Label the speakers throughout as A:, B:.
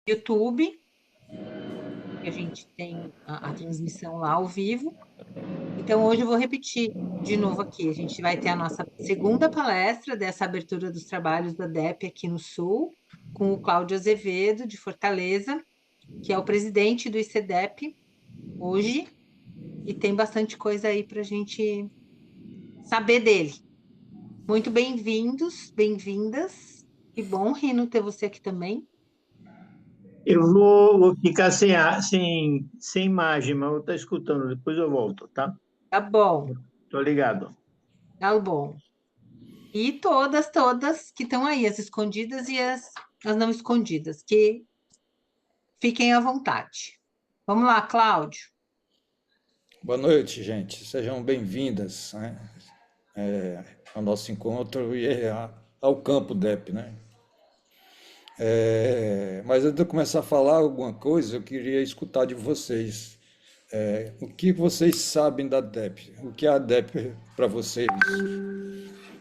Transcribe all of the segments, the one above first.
A: YouTube, que a gente tem a transmissão lá ao vivo. Então, hoje eu vou repetir de novo aqui. A gente vai ter a nossa segunda palestra dessa abertura dos trabalhos da DEP aqui no Sul, com o Cláudio Azevedo, de Fortaleza, que é o presidente do ICDEP hoje, e tem bastante coisa aí para a gente saber dele. Muito bem-vindos, bem-vindas. Que bom, Rino, ter você aqui também.
B: Eu vou ficar sem imagem, mas eu vou estar escutando, depois eu volto, tá?
A: Tá bom,
B: Tô ligado.
A: tá bom. E todas que estão aí, as escondidas e as não escondidas, que fiquem à vontade. Vamos lá, Cláudio.
C: Boa noite, gente. Sejam bem-vindas, né, ao nosso encontro e ao Campo DEP, né? Mas antes de eu começar a falar alguma coisa, eu queria escutar de vocês. O que vocês sabem da DEP? O que é a DEP para vocês?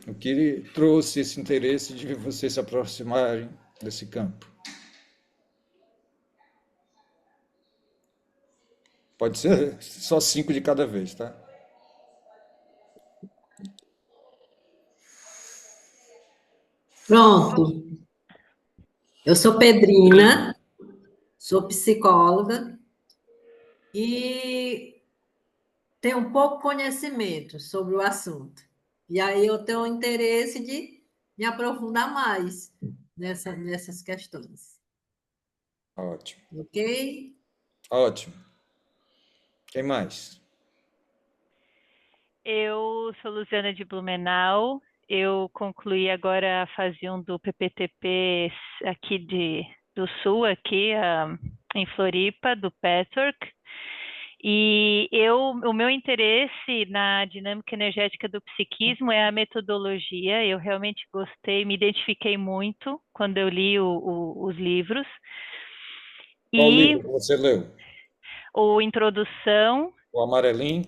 C: O que trouxe esse interesse de vocês se aproximarem desse campo? Pode ser só 5 de cada vez, tá?
D: Pronto. Eu sou Pedrina, sou psicóloga e tenho um pouco conhecimento sobre o assunto. E aí eu tenho interesse de me aprofundar mais nessas questões.
C: Ótimo,
D: Ok?
C: ótimo. Quem mais?
E: Eu sou Luciana de Blumenau. Eu concluí agora a fase 1 do PPTP aqui do Sul, aqui em Floripa, do Patchwork. E o meu interesse na dinâmica energética do psiquismo é a metodologia. Eu realmente gostei, me identifiquei muito quando eu li os livros.
C: Qual
E: E
C: livro você leu?
E: o Introdução,
C: O amarelinho?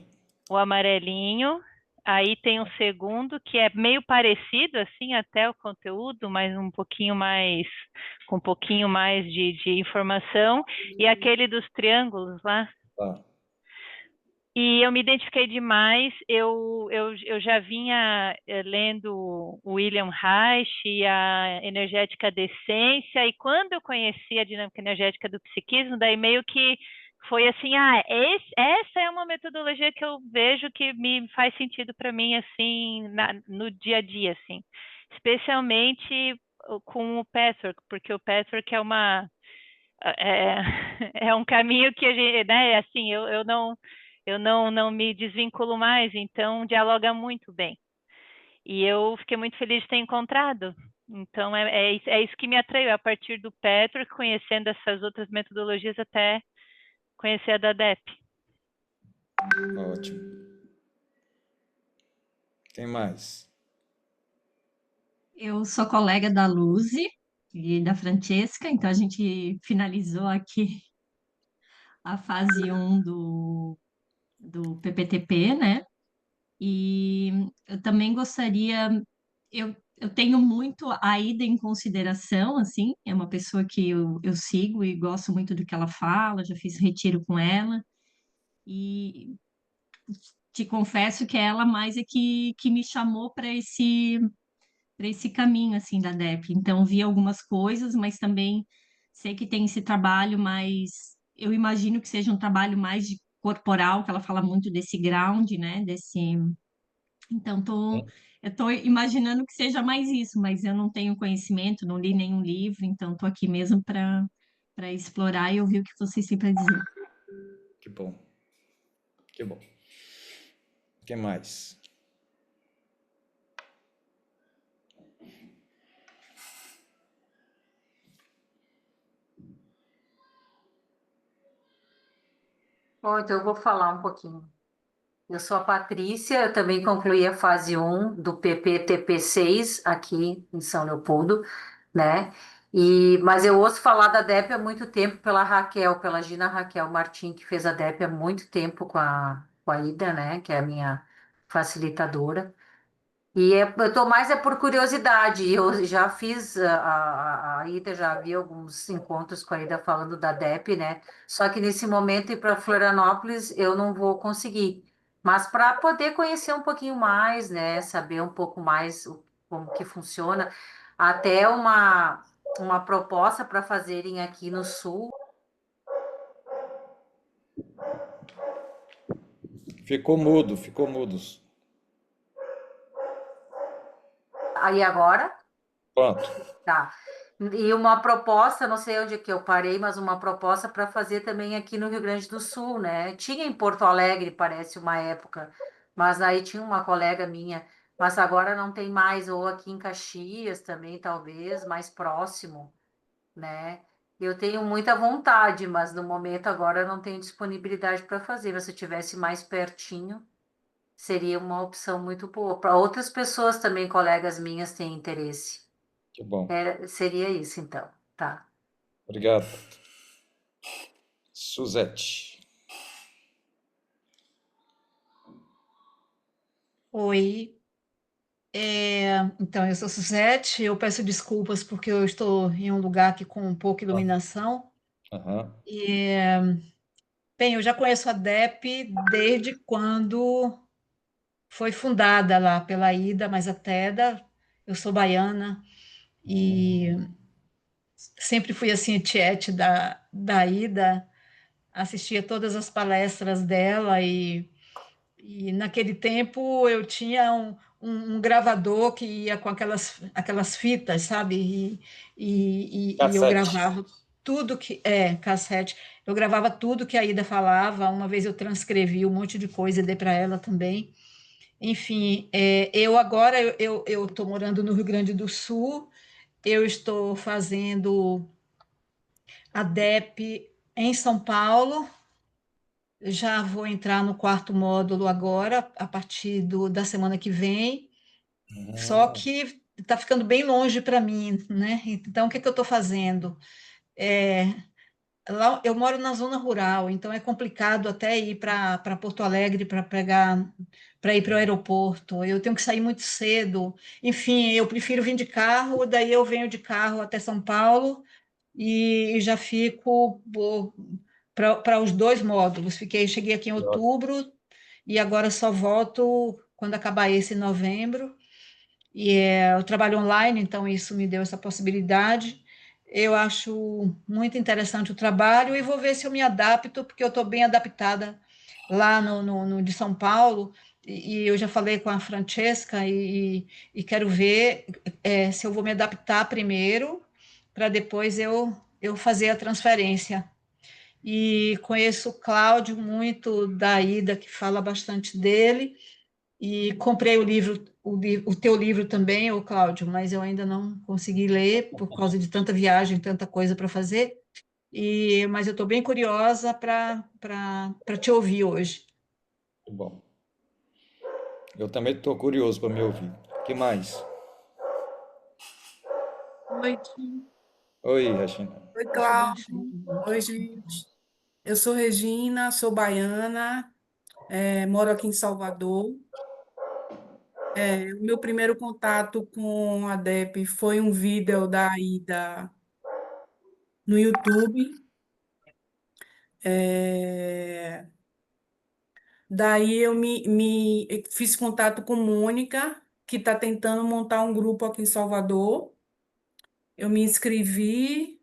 E: o amarelinho. Aí tem um segundo que é meio parecido assim até o conteúdo, mas um pouquinho mais com um pouquinho mais de informação, e aquele dos triângulos lá.
C: Tá.
E: E eu me identifiquei demais. Eu já vinha lendo o William Reich e a energética da essência, e quando eu conheci a dinâmica energética do psiquismo, daí meio que foi assim, essa é uma metodologia que eu vejo que me faz sentido para mim, assim, no dia a dia, assim. Especialmente com o Patchwork, porque o Patchwork é, é um caminho que a gente, né, assim, eu não me desvinculo mais, então dialoga muito bem. E eu fiquei muito feliz de ter encontrado. Então, é isso que me atraiu, a partir do Petro, conhecendo essas outras metodologias, até conhecer a da DEP.
C: Ótimo. Quem mais?
F: Eu sou colega da Luzi e da Francesca, então a gente finalizou aqui a fase 1 do PPTP, né? E eu também gostaria, eu tenho muito a Ida em consideração, assim, é uma pessoa que eu sigo e gosto muito do que ela fala, já fiz retiro com ela, e te confesso que ela mais é que me chamou para esse caminho assim da DEP. Então vi algumas coisas, mas também sei que tem esse trabalho mais, eu imagino que seja um trabalho mais de corporal, que ela fala muito desse ground, né? Então eu tô imaginando que seja mais isso, mas eu não tenho conhecimento, não li nenhum livro, então tô aqui mesmo para explorar e ouvir o que vocês têm para dizer.
C: Que bom. Que bom. Quem mais?
G: Bom, então eu vou falar um pouquinho. Eu sou a Patrícia, eu também concluí a fase 1 do PPTP6 aqui em São Leopoldo, né? Mas eu ouço falar da DEP há muito tempo pela Raquel, pela Gina Raquel Martim, que fez a DEP há muito tempo com a Ida, né? Que é a minha facilitadora. E eu estou mais por curiosidade. Eu já fiz, a Ida, já vi alguns encontros com a Ida falando da DEP, né? Só que nesse momento ir para Florianópolis eu não vou conseguir. Mas para poder conhecer um pouquinho mais, né? Saber um pouco mais como que funciona, até uma proposta para fazerem aqui no Sul.
C: Ficou mudo, ficou mudos.
G: Aí agora?
C: Pronto.
G: Tá. E uma proposta, não sei onde é que eu parei, mas uma proposta para fazer também aqui no Rio Grande do Sul, né? Tinha em Porto Alegre, parece, uma época, mas aí tinha uma colega minha, mas agora não tem mais, ou aqui em Caxias também, talvez, mais próximo, né? Eu tenho muita vontade, mas no momento agora eu não tenho disponibilidade para fazer. Mas se eu tivesse mais pertinho, seria uma opção muito boa. Para outras pessoas também, colegas minhas, têm interesse.
C: Que bom.
G: Seria isso, então. Tá.
C: Obrigado. Suzete.
H: Oi, então eu sou Suzete, eu peço desculpas porque eu estou em um lugar aqui com pouca iluminação.
C: Aham.
H: E, bem, eu já conheço a DEP desde quando foi fundada lá pela Ida, mas a TEDA, eu sou baiana e sempre fui assim, tiete da Ida, assistia todas as palestras dela e naquele tempo eu tinha um gravador que ia com aquelas fitas, sabe? E eu
C: Cassete.
H: gravava tudo cassete, eu gravava tudo que a Ida falava. Uma vez eu transcrevi um monte de coisa e dei para ela também. Enfim, eu agora eu estou morando no Rio Grande do Sul, eu estou fazendo a DEP em São Paulo. Já vou entrar no quarto módulo agora, a partir da semana que vem, só que está ficando bem longe para mim, né? Então, o que é que eu estou fazendo? É, lá, eu moro na zona rural, então é complicado até ir para Porto Alegre para ir para o aeroporto. Eu tenho que sair muito cedo. Enfim, eu prefiro vir de carro, daí eu venho de carro até São Paulo e já fico para os dois módulos. Cheguei aqui em outubro e agora só volto quando acabar esse em novembro. Eu trabalho online, então isso me deu essa possibilidade. Eu acho muito interessante o trabalho e vou ver se eu me adapto, porque eu estou bem adaptada lá no de São Paulo. E eu já falei com a Francesca e quero ver se eu vou me adaptar primeiro, para depois eu fazer a transferência. E conheço o Cláudio muito da Ida, que fala bastante dele, e comprei o livro, o teu livro também, ô Cláudio, mas eu ainda não consegui ler por causa de tanta viagem, tanta coisa para fazer. Mas eu estou bem curiosa para te ouvir hoje.
C: Que bom. Eu também estou curioso para me ouvir. O que mais?
I: Oi,
C: Oi, Regina.
I: oi,
H: Deixa eu
I: Cláudio.
H: baixar um
I: Oi,
H: pouquinho.
I: gente. Eu sou Regina, sou baiana, moro aqui em Salvador. O meu primeiro contato com a DEP foi um vídeo da Ida no YouTube. É, Daí eu fiz contato com Mônica, que está tentando montar um grupo aqui em Salvador. Eu me inscrevi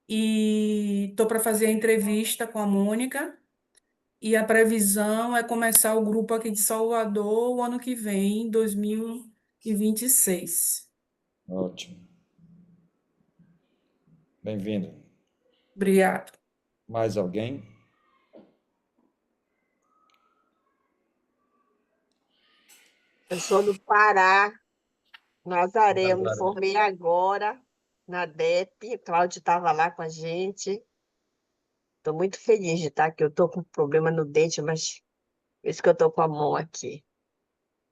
I: e estou para fazer a entrevista com a Mônica. E a previsão é começar o grupo aqui de Salvador o ano que vem, 2026.
C: Ótimo. Bem-vindo.
I: Obrigado.
C: Mais alguém?
J: Eu sou do Pará, Nazaré. Eu me
C: Nazaré.
J: formei agora na DEP. O Cláudio estava lá com a gente. Estou muito feliz de estar aqui. Eu estou com problema no dente, mas por isso que eu estou com a mão aqui.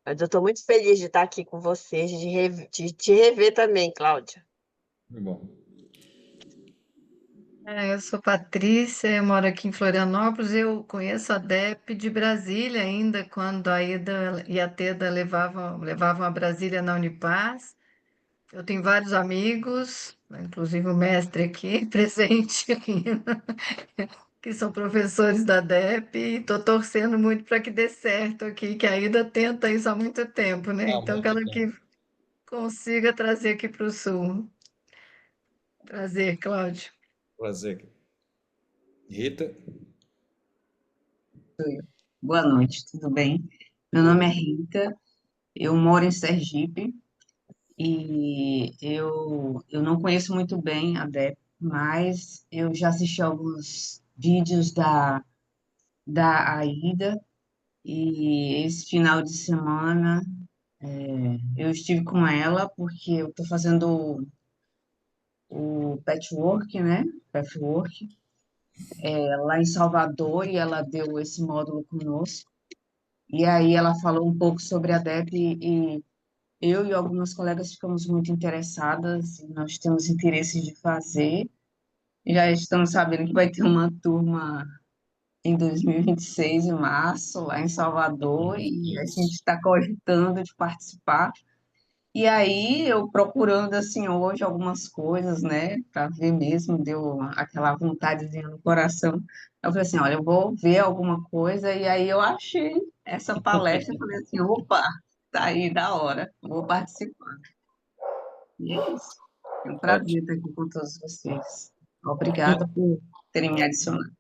J: Mas eu estou muito feliz de estar aqui com vocês, de te rever também, Cláudia.
C: Bom.
K: Eu sou Patrícia, eu moro aqui em Florianópolis. Eu conheço a DEP de Brasília ainda, quando a Ida e a Teda levavam a Brasília na Unipaz. Eu tenho vários amigos, inclusive o mestre aqui presente, que são professores da DEP, e estou torcendo muito para que dê certo aqui, que a Ida tenta isso há muito tempo, né?
C: Há
K: Então, que
C: muito
K: ela
C: tempo.
K: que consiga trazer aqui para o Sul. Prazer, Cláudio.
C: Prazer. Rita,
L: Boa noite, tudo bem? Meu
C: boa
L: nome é
C: noite.
L: Rita, eu moro em Sergipe e eu não conheço muito bem a DEP, mas eu já assisti alguns vídeos da Aida e esse final de semana eu estive com ela porque eu estou fazendo o patchwork, né? Patchwork, lá em Salvador e ela deu esse módulo conosco. E aí ela falou um pouco sobre a DEP e eu e algumas colegas ficamos muito interessadas, e nós temos interesse de fazer. Já estamos sabendo que vai ter uma turma em 2026, em março, lá em Salvador, e a gente
C: Isso.
L: está cogitando de participar. E aí, eu procurando, assim, hoje algumas coisas, né, para ver mesmo, deu aquela vontadezinha no coração. Eu falei assim, olha, eu vou ver alguma coisa, e aí eu achei essa palestra, e falei assim, opa, tá aí, da hora, vou participar. E é isso. É um prazer
C: Ótimo.
L: estar aqui com todos vocês. Obrigada por terem me adicionado.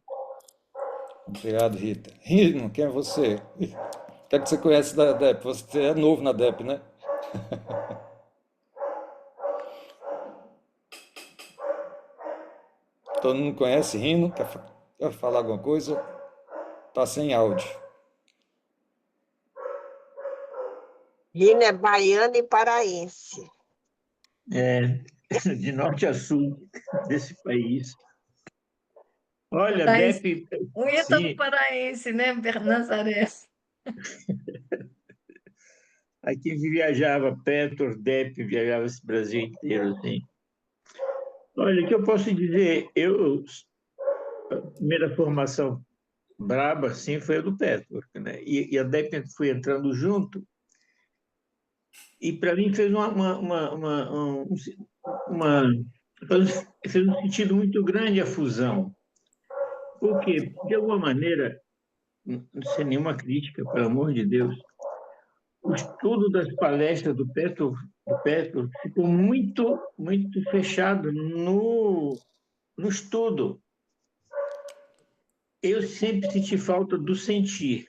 C: Obrigado, Rita. Rino, quem é você? O que é que você conhece da DEP? Você é novo na DEP, né? Todo mundo conhece Rino? Quer falar alguma coisa? Tá sem áudio.
J: Rina é baiana e paraense.
B: De norte a sul desse país. Olha,
K: Paraense.
B: DEP,
K: O Ítalo
B: sim,
K: paraense, né, Nazaré?
B: aqui viajava, Petro, DEP, viajava esse Brasil inteiro, assim. Olha, o que eu posso dizer, a primeira formação braba, assim, foi a do Petro, né? E a DEP foi entrando junto, e para mim fez fez um sentido muito grande a fusão. Porque, de alguma maneira, sem nenhuma crítica, pelo amor de Deus, o estudo das palestras do Petro ficou muito, muito fechado no estudo. Eu sempre senti falta do sentir.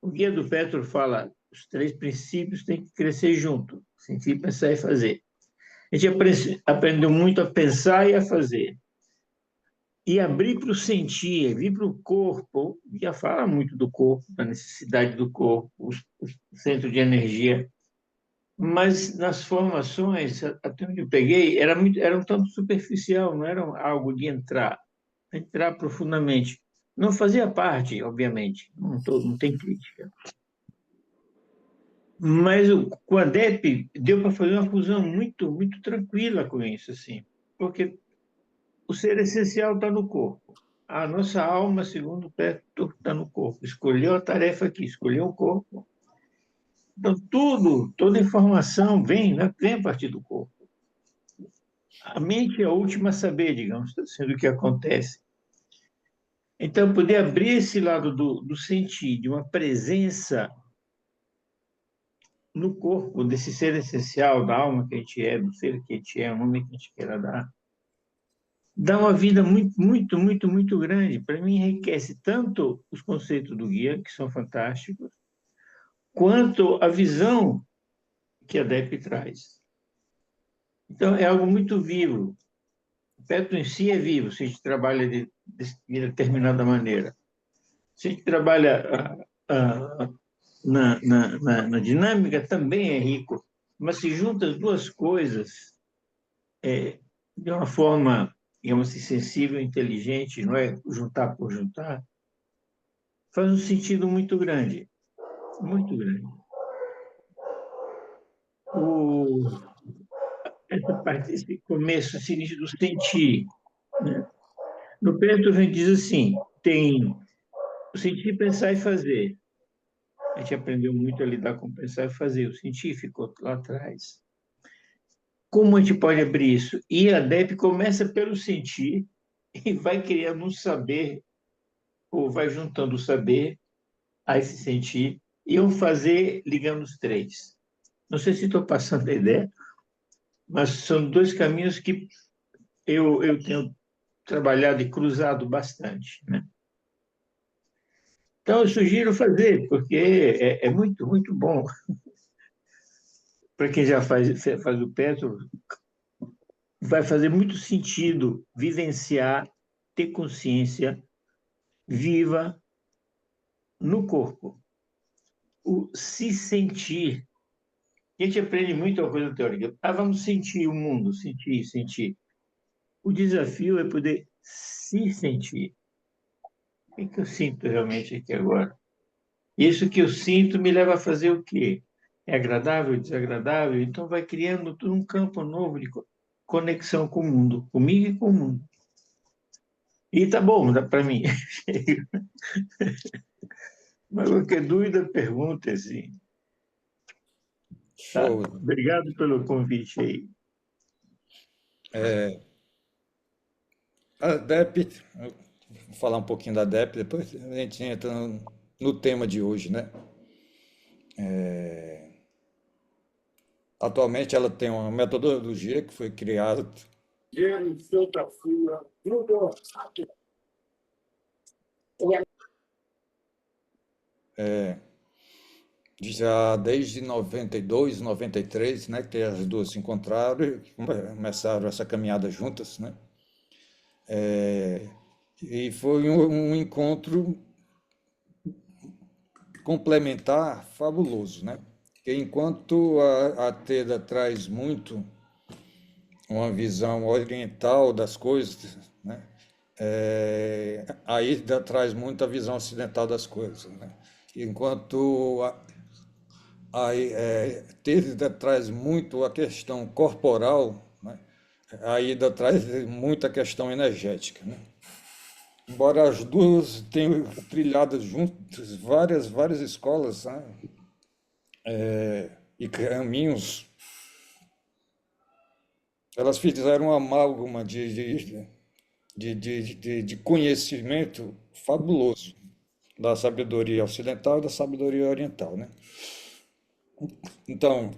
B: O guia do Petro fala, os 3 princípios têm que crescer junto, sentir, pensar e fazer. A gente aprendeu muito a pensar e a fazer. E abrir para o sentir, vir para o corpo, já fala muito do corpo, da necessidade do corpo, o centro de energia. Mas nas formações, até onde eu peguei, era um tanto superficial, não era algo de entrar profundamente. Não fazia parte, obviamente, não tem crítica. Mas com a DEP deu para fazer uma fusão muito, muito tranquila com isso, assim, porque o ser essencial está no corpo. A nossa alma, segundo o Petro, está no corpo. Escolheu a tarefa aqui, escolheu o corpo. Então, toda informação vem a partir do corpo. A mente é a última a saber, digamos, sendo o que acontece. Então, poder abrir esse lado do sentir, de uma presença no corpo, desse ser essencial, da alma que a gente é, do ser que a gente é, o nome que a gente queira dar, dá uma vida muito, muito, muito, muito grande. Para mim, enriquece tanto os conceitos do guia, que são fantásticos, quanto a visão que a DEP traz. Então, é algo muito vivo. O Petro em si é vivo, se a gente trabalha de determinada maneira. Se a gente trabalha na dinâmica, também é rico. Mas se junta as duas coisas de uma forma, digamos assim, sensível, inteligente, não é juntar por juntar, faz um sentido muito grande. Muito grande. Essa parte, esse começo, esse início do sentir, né? No Petro, a gente diz assim, tem o sentir, pensar e fazer. A gente aprendeu muito a lidar com pensar e fazer. O sentir ficou lá atrás. Como a gente pode abrir isso? E a DEP começa pelo sentir e vai criando um saber, ou vai juntando o saber a esse sentir, e um fazer ligando os três. Não sei se estou passando a ideia, mas são dois caminhos que eu tenho trabalhado e cruzado bastante, né? Então, eu sugiro fazer, porque é muito, muito bom. Para quem já faz o Petro, vai fazer muito sentido vivenciar, ter consciência viva no corpo. O se sentir. A gente aprende muito a coisa teórica. Vamos sentir o mundo, sentir, sentir. O desafio é poder se sentir. O que eu sinto realmente aqui agora? Isso que eu sinto me leva a fazer o quê? É agradável, desagradável? Então vai criando todo um campo novo de conexão com o mundo, comigo e com o mundo. E tá bom, dá para mim. Mas qualquer dúvida, pergunta, assim. Tá?
C: Show.
B: Obrigado pelo convite aí.
C: A DEP, vou falar um pouquinho da DEP, depois a gente entra no tema de hoje, né? Atualmente ela tem uma metodologia que foi criada já desde 92, 93, né, que as duas se encontraram e começaram essa caminhada juntas, né? E foi um encontro complementar fabuloso, né? Porque enquanto a TEDA traz muito uma visão oriental das coisas, né? A IDA traz muito a visão ocidental das coisas, né? Enquanto a TEDA traz muito a questão corporal, né? A IDA traz muita questão energética, né? Embora as duas tenham trilhado juntas várias escolas, né? E caminhos, elas fizeram uma amálgama de conhecimento fabuloso da sabedoria ocidental e da sabedoria oriental, né? Então,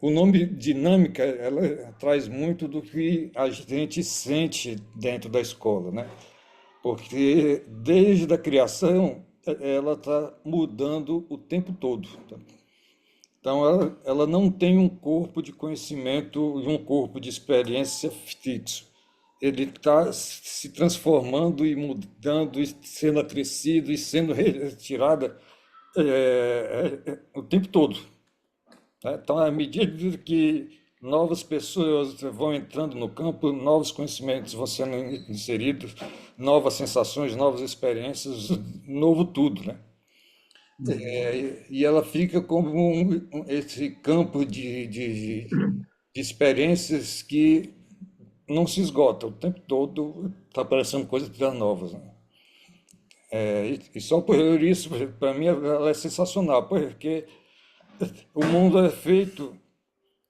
C: o nome dinâmica, ela traz muito do que a gente sente dentro da escola, né? Porque desde a criação ela está mudando o tempo todo. Tá? Então, ela não tem um corpo de conhecimento e um corpo de experiência fixo. Ele está se transformando e mudando, e sendo acrescido e sendo retirada o tempo todo. Né? Então, à medida que novas pessoas vão entrando no campo, novos conhecimentos vão sendo inseridos, novas sensações, novas experiências, novo tudo, né? E ela fica como esse campo de experiências que não se esgota, o tempo todo está aparecendo coisas novas, né? E só por isso, para mim, ela é sensacional, porque o mundo é feito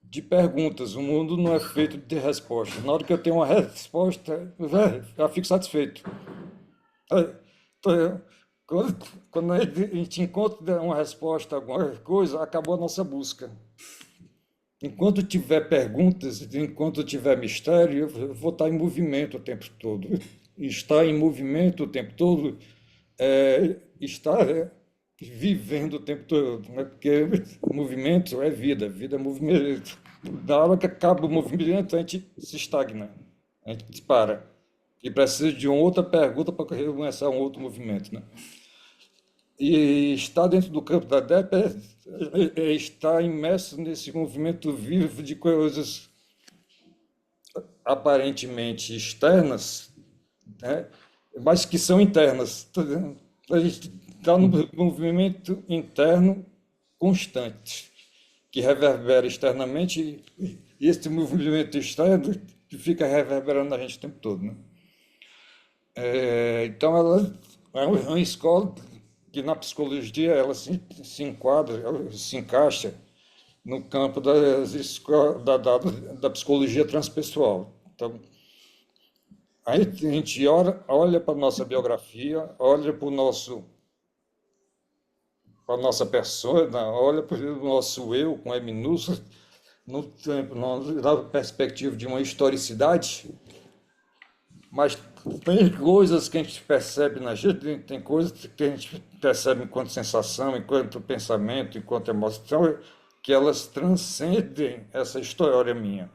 C: de perguntas, o mundo não é feito de respostas. Na hora que eu tenho uma resposta, eu já fico satisfeito. Quando a gente encontra uma resposta a alguma coisa, acabou a nossa busca. Enquanto tiver perguntas, enquanto tiver mistério, eu vou estar em movimento o tempo todo. Estar em movimento o tempo todo é estar vivendo o tempo todo, né? Porque movimento é vida, vida é movimento. Na hora que acaba o movimento, a gente se estagna, a gente para. E precisa de uma outra pergunta para começar um outro movimento, né? E estar dentro do campo da DEP é estar imerso nesse movimento vivo de coisas aparentemente externas, né? Mas que são internas. A gente está num movimento interno constante, que reverbera externamente, e esse movimento externo fica reverberando a gente o tempo todo, né? Então, ela é uma escola que, na psicologia, ela se enquadra, ela se encaixa no campo da psicologia transpessoal. Então, aí a gente olha para a nossa biografia, olha para a nossa persona, olha para o nosso eu, com E minúsculo, na perspectiva de uma historicidade, mas tem coisas que a gente percebe na gente, tem coisas que a gente percebe enquanto sensação, enquanto pensamento, enquanto emoção, que elas transcendem essa história minha.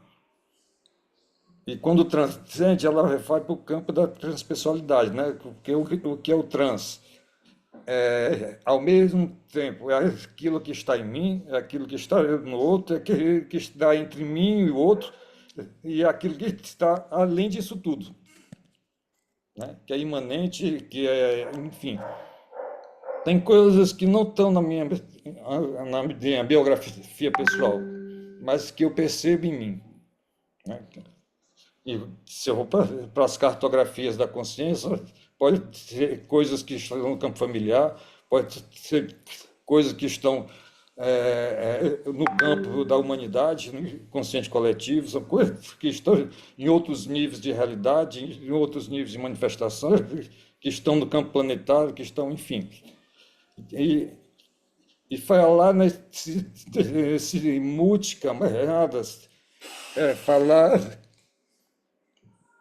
C: E quando transcende, ela vai para o campo da transpessoalidade, né? O que é o trans? Ao mesmo tempo, é aquilo que está em mim, é aquilo que está no outro, é aquilo que está entre mim e o outro, e é aquilo que está além disso tudo, né? Que é imanente, que é, enfim. Tem coisas que não estão na minha biografia pessoal, mas que eu percebo em mim, né? E se eu vou para as cartografias da consciência, pode ser coisas que estão no campo familiar, pode ser coisas que estão no campo da humanidade, no consciente coletivo, são coisas que estão em outros níveis de realidade, em outros níveis de manifestação, que estão no campo planetário, que estão, enfim. E falar nesse multicamaradas, falar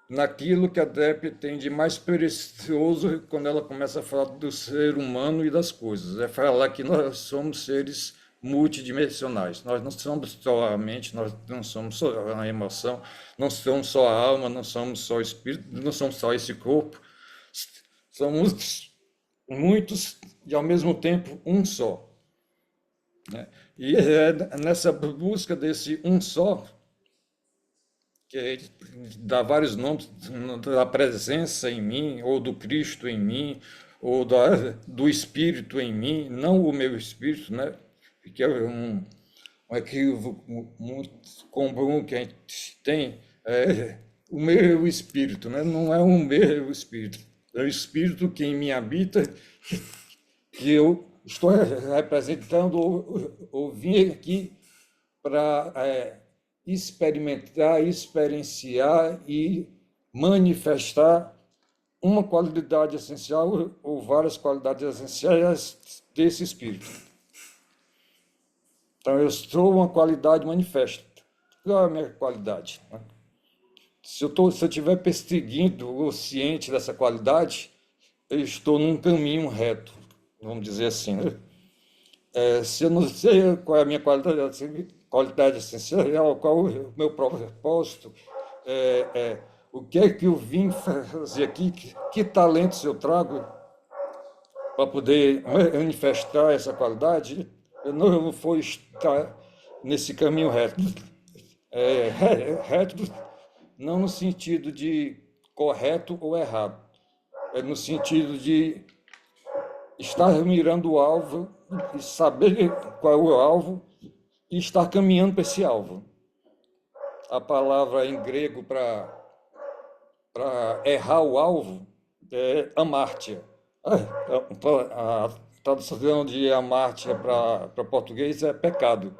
C: naquilo que a DEP tem de mais precioso quando ela começa a falar do ser humano e das coisas. É falar que nós somos seres multidimensionais. Nós não somos só a mente, nós não somos só a emoção, não somos só a alma, não somos só o espírito, não somos só esse corpo. Somos muitos e, ao mesmo tempo, um só, né? E é nessa busca desse um só, que dá vários nomes, da presença em mim, ou do Cristo em mim, ou do Espírito em mim, não o meu Espírito, né? Que é um equívoco muito comum que a gente tem, o meu Espírito, né? Não é o meu Espírito, é o Espírito que em mim habita, que eu estou representando ou vim aqui para experimentar, experienciar e manifestar uma qualidade essencial ou várias qualidades essenciais desse espírito. Então, eu sou uma qualidade manifesta. Qual é a minha qualidade? Se eu estiver perseguindo ou ciente dessa qualidade, eu estou num caminho reto, vamos dizer assim, né? Se eu não sei qual é a minha qualidade essencial, qual é o meu propósito, o que é que eu vim fazer aqui, que talentos eu trago para poder manifestar essa qualidade, eu não vou estar nesse caminho reto. Reto não no sentido de correto ou errado, é no sentido de estar mirando o alvo e saber qual é o alvo e estar caminhando para esse alvo. A palavra em grego para errar o alvo é amártia. A tradução de amártia para português é pecado.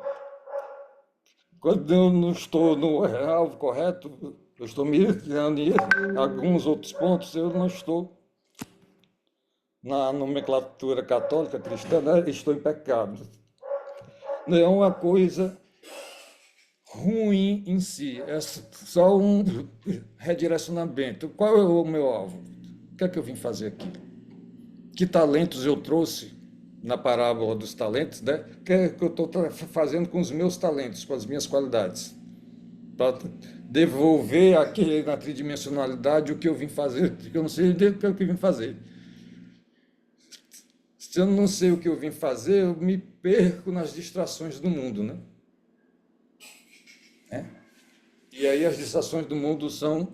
C: Quando eu não estou no alvo correto, eu estou mirando em alguns outros pontos, eu não estou na nomenclatura católica cristã, né? Estou em pecado. Não é uma coisa ruim em si, é só um redirecionamento. Qual é o meu alvo? O que é que eu vim fazer aqui? Que talentos eu trouxe na parábola dos talentos, né? O que é que eu estou fazendo com os meus talentos, com as minhas qualidades? Para devolver aqui na tridimensionalidade o que eu vim fazer, que eu não sei o que eu vim fazer. Se eu não sei o que eu vim fazer, eu me perco nas distrações do mundo, né? E aí as distrações do mundo são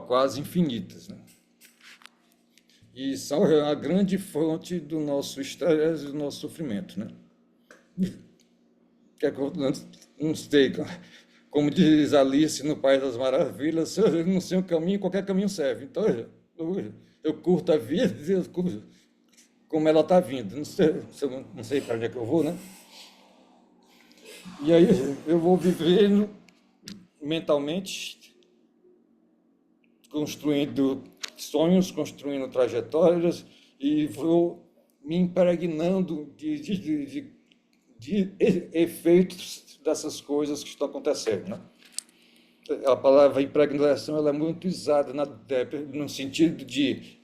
C: quase infinitas, né? E são a grande fonte do nosso estresse e do nosso sofrimento, né? Que é que eu não sei, como diz Alice no País das Maravilhas, se eu não sei o caminho, qualquer caminho serve. Então, eu curto a vida, como ela está vindo. Não sei para onde é que eu vou, né? E aí eu vou vivendo mentalmente, construindo sonhos, construindo trajetórias e vou me impregnando de efeitos dessas coisas que estão acontecendo, né? A palavra impregnação ela é muito usada na DEP, no sentido de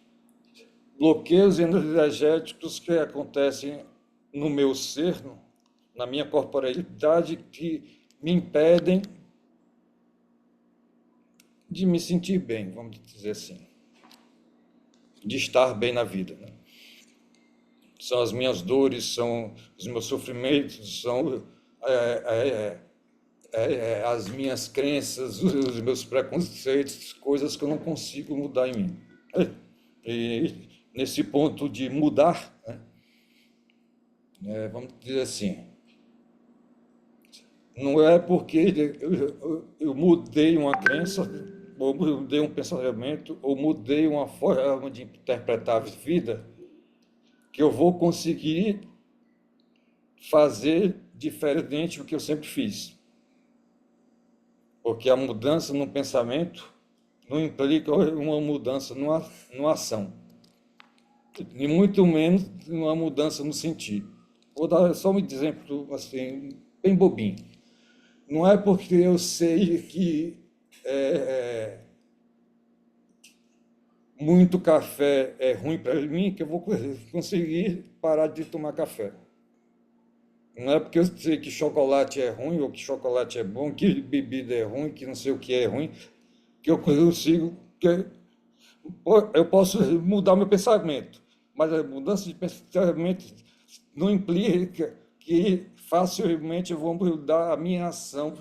C: bloqueios energéticos que acontecem no meu ser, na minha corporeidade, que me impedem de me sentir bem, vamos dizer assim, de estar bem na vida, né? São as minhas dores, são os meus sofrimentos, são as minhas crenças, os meus preconceitos, coisas que eu não consigo mudar em mim. E nesse ponto de mudar, né, vamos dizer assim, não é porque eu mudei uma crença, ou mudei um pensamento, ou mudei uma forma de interpretar a vida, que eu vou conseguir fazer diferente do que eu sempre fiz. Porque a mudança no pensamento não implica uma mudança numa ação. E muito menos uma mudança no sentir. Vou dar só um exemplo assim, bem bobinho. Não é porque eu sei que muito café é ruim para mim que eu vou conseguir parar de tomar café. Não é porque eu sei que chocolate é ruim ou que chocolate é bom, que bebida é ruim, que não sei o que é ruim, que eu consigo... eu posso mudar meu pensamento, mas a mudança de pensamento não implica que facilmente eu vou mudar a minha ação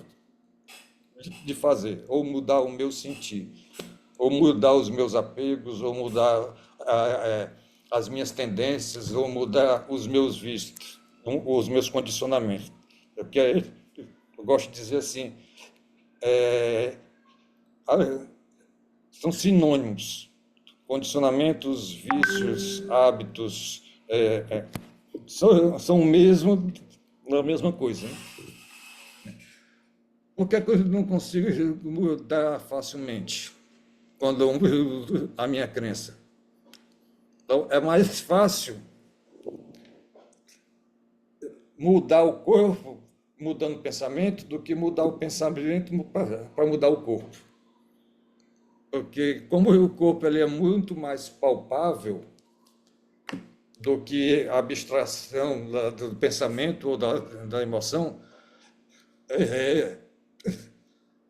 C: de fazer, ou mudar o meu sentir, ou mudar os meus apegos, ou mudar as minhas tendências, ou mudar os meus vícios, os meus condicionamentos. Porque eu gosto de dizer assim, são sinônimos. Condicionamentos, vícios, hábitos, são o mesmo, a mesma coisa, né? Por que eu não consigo mudar facilmente quando eu mudo a minha crença? Então, é mais fácil mudar o corpo mudando o pensamento do que mudar o pensamento para mudar o corpo. Porque como o corpo ele é muito mais palpável do que a abstração do pensamento ou da emoção,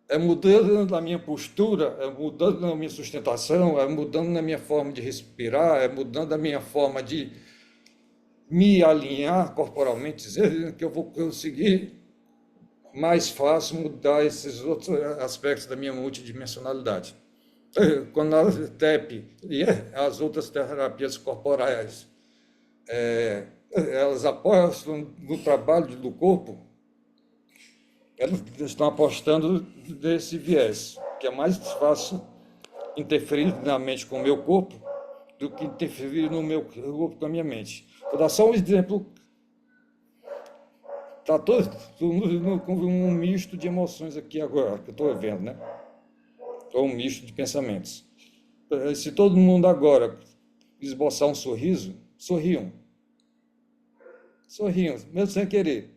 C: é mudando na minha postura, é mudando na minha sustentação, é mudando na minha forma de respirar, é mudando a minha forma de me alinhar corporalmente, dizer que eu vou conseguir mais fácil mudar esses outros aspectos da minha multidimensionalidade. Quando a TEP e as outras terapias corporais elas apostam no trabalho do corpo, elas estão apostando desse viés, que é mais fácil interferir na mente com o meu corpo do que interferir no meu corpo com a minha mente. Vou dar só um exemplo. Está todo com um misto de emoções aqui agora, que eu estou vendo, né? Ou um misto de pensamentos. Se todo mundo agora esboçar um sorriso, sorriam. Sorriam, mesmo sem querer.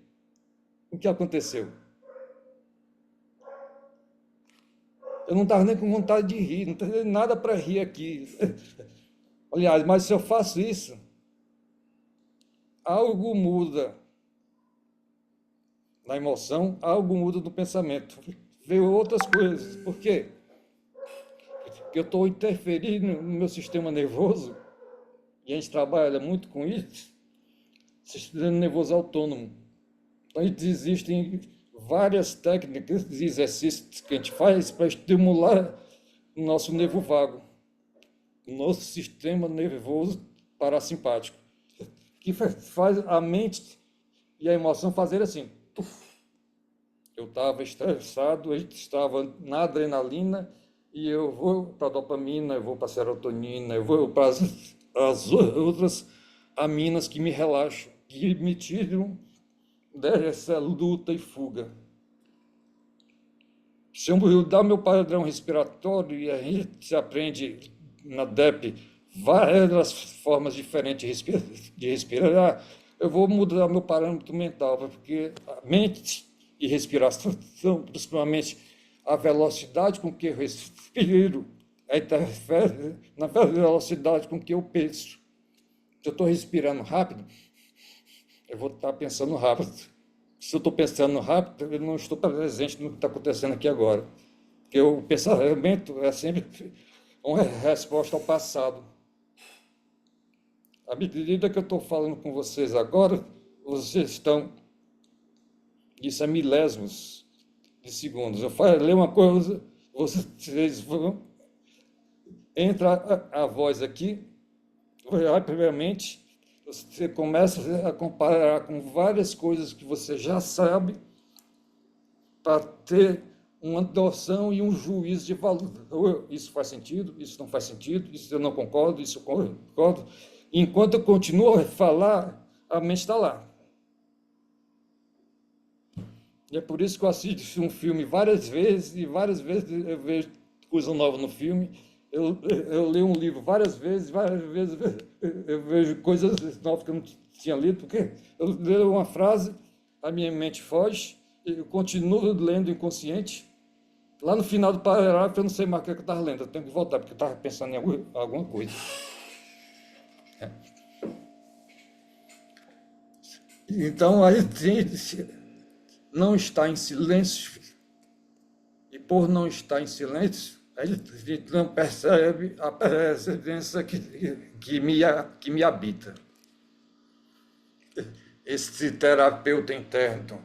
C: O que aconteceu? Eu não estava nem com vontade de rir, não tinha nada para rir aqui. Aliás, mas se eu faço isso, algo muda na emoção, algo muda no pensamento. Veio outras coisas. Por quê? Porque eu estou interferindo no meu sistema nervoso, e a gente trabalha muito com isso, sistema nervoso autônomo. Então, existem várias técnicas de exercícios que a gente faz para estimular o nosso nervo vago, o nosso sistema nervoso parasimpático, que faz a mente e a emoção fazer assim. Eu estava estressado, eu estava na adrenalina e eu vou para a dopamina, eu vou para a serotonina, eu vou para as outras aminas que me relaxam, que me tiram dessa luta e fuga. Se eu mudar meu padrão respiratório, e a gente aprende na DEP várias formas diferentes de respirar, eu vou mudar meu parâmetro mental, porque a mente e respiração, principalmente a velocidade com que eu respiro, interfere na velocidade com que eu penso. Se eu estou respirando rápido, eu vou estar pensando rápido. Se eu estou pensando rápido, eu não estou presente no que está acontecendo aqui agora. Porque o pensamento é sempre uma resposta ao passado. À medida que eu estou falando com vocês agora, vocês estão, isso é milésimos de segundos. Eu falei uma coisa, vocês vão, entra a voz aqui, primeiramente, você começa a comparar com várias coisas que você já sabe para ter uma noção e um juízo de valor. Isso faz sentido, isso não faz sentido, isso eu não concordo, isso eu concordo. Enquanto eu continuo a falar, a mente está lá. E é por isso que eu assisto um filme várias vezes, e várias vezes eu vejo coisa nova no filme. Eu leio um livro várias vezes eu vejo coisas novas que eu não tinha lido, porque eu leio uma frase, a minha mente foge, eu continuo lendo inconsciente. Lá no final do parágrafo, eu não sei mais o que eu estava lendo, eu tenho que voltar, porque eu estava pensando em alguma coisa. Então, a gente não está em silêncio, e por não estar em silêncio, a gente não percebe a presença que me habita. Esse terapeuta interno,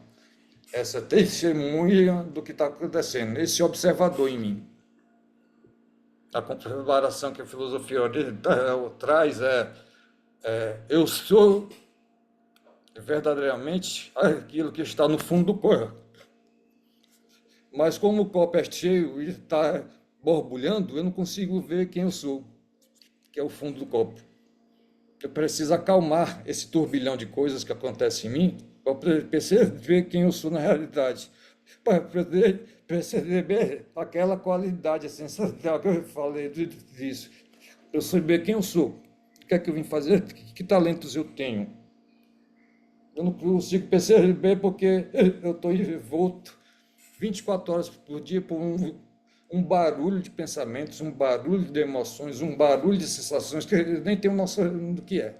C: essa testemunha do que está acontecendo, esse observador em mim. A comparação que a filosofia oriental traz eu sou verdadeiramente aquilo que está no fundo do corpo. Mas como o copo é cheio e está borbulhando, eu não consigo ver quem eu sou, que é o fundo do copo. Eu preciso acalmar esse turbilhão de coisas que acontecem em mim para perceber quem eu sou na realidade, para poder perceber aquela qualidade essencial que eu falei disso. Eu saber quem eu sou, o que é que eu vim fazer, que talentos eu tenho. Eu não consigo perceber porque eu estou envolto 24 horas por dia por um barulho de pensamentos, um barulho de emoções, um barulho de sensações que eu nem tenho noção do que é.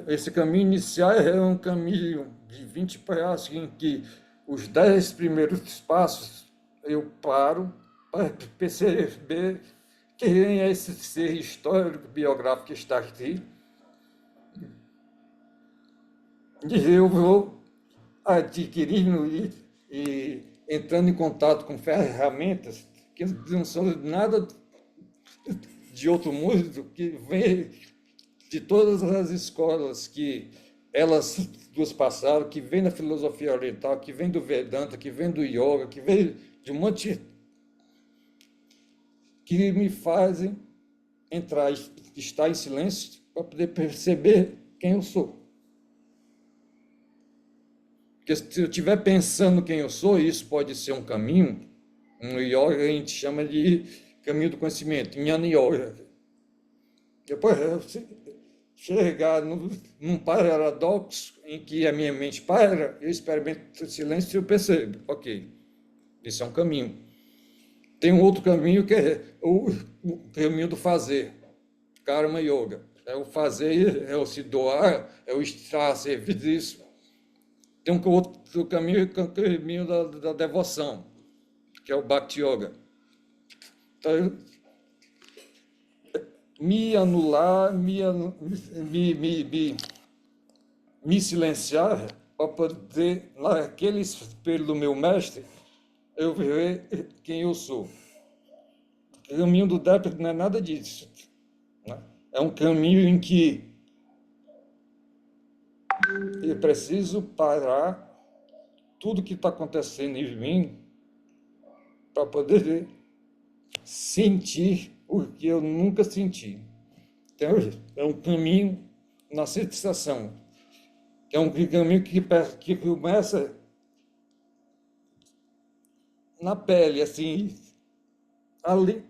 C: Esse caminho inicial é um caminho de 20 passos em que os 10 primeiros passos eu paro para perceber quem é esse ser histórico, biográfico que está aqui. E eu vou adquirindo e entrando em contato com ferramentas que não são nada de outro mundo, que vem de todas as escolas que elas duas passaram, que vem da filosofia oriental, que vem do Vedanta, que vem do yoga, que vem de um monte que me fazem entrar, estar em silêncio para poder perceber quem eu sou. Porque se eu estiver pensando quem eu sou, isso pode ser um caminho. No yoga a gente chama de caminho do conhecimento, Jnana Yoga. Depois eu chegar num paradoxo em que a minha mente para, eu experimento o silêncio e eu percebo, ok, isso é um caminho. Tem um outro caminho que é o caminho do fazer, Karma Yoga. É o fazer, é o se doar, é o estar a serviço. Tem um outro caminho, que é o caminho da devoção, que é o Bhakti Yoga. Então, me anular, me silenciar, para poder, naquele espelho do meu mestre, eu ver quem eu sou. O caminho do Dharma não é nada disso. Né? É um caminho em que eu preciso parar tudo que está acontecendo em mim para poder sentir o que eu nunca senti. Então, é um caminho na sensação. É um caminho que começa na pele, assim, ali,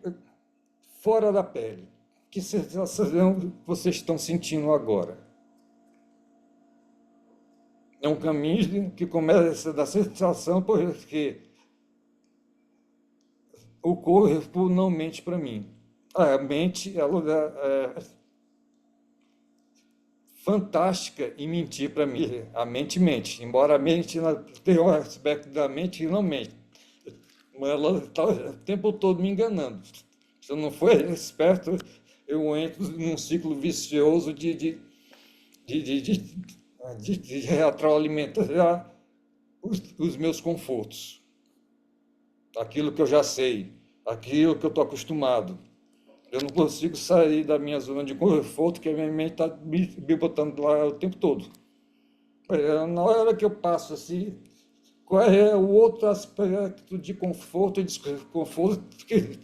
C: fora da pele. Que sensação vocês estão sentindo agora? É um caminho que começa da sensação, porque o corpo não mente para mim. A mente, ela é fantástica em mentir para mim. A mente mente, embora a mente tenha um aspecto da mente que não mente. Mas ela está o tempo todo me enganando. Se eu não for esperto, eu entro num ciclo vicioso de retroalimentar os meus confortos. Aquilo que eu já sei, aquilo que eu estou acostumado. Eu não consigo sair da minha zona de conforto, que a minha mente está me botando lá o tempo todo. Na hora que eu passo assim, qual é o outro aspecto de conforto e desconforto que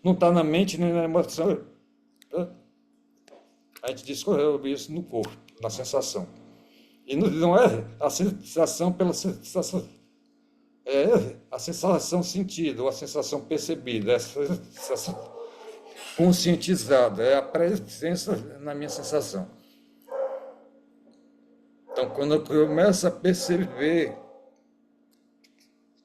C: não está na mente nem na emoção? A gente discorre isso no corpo, na sensação. E não é a sensação pela sensação, é a sensação sentida, ou a sensação percebida, é a sensação conscientizada, é a presença na minha sensação. Então, quando eu começo a perceber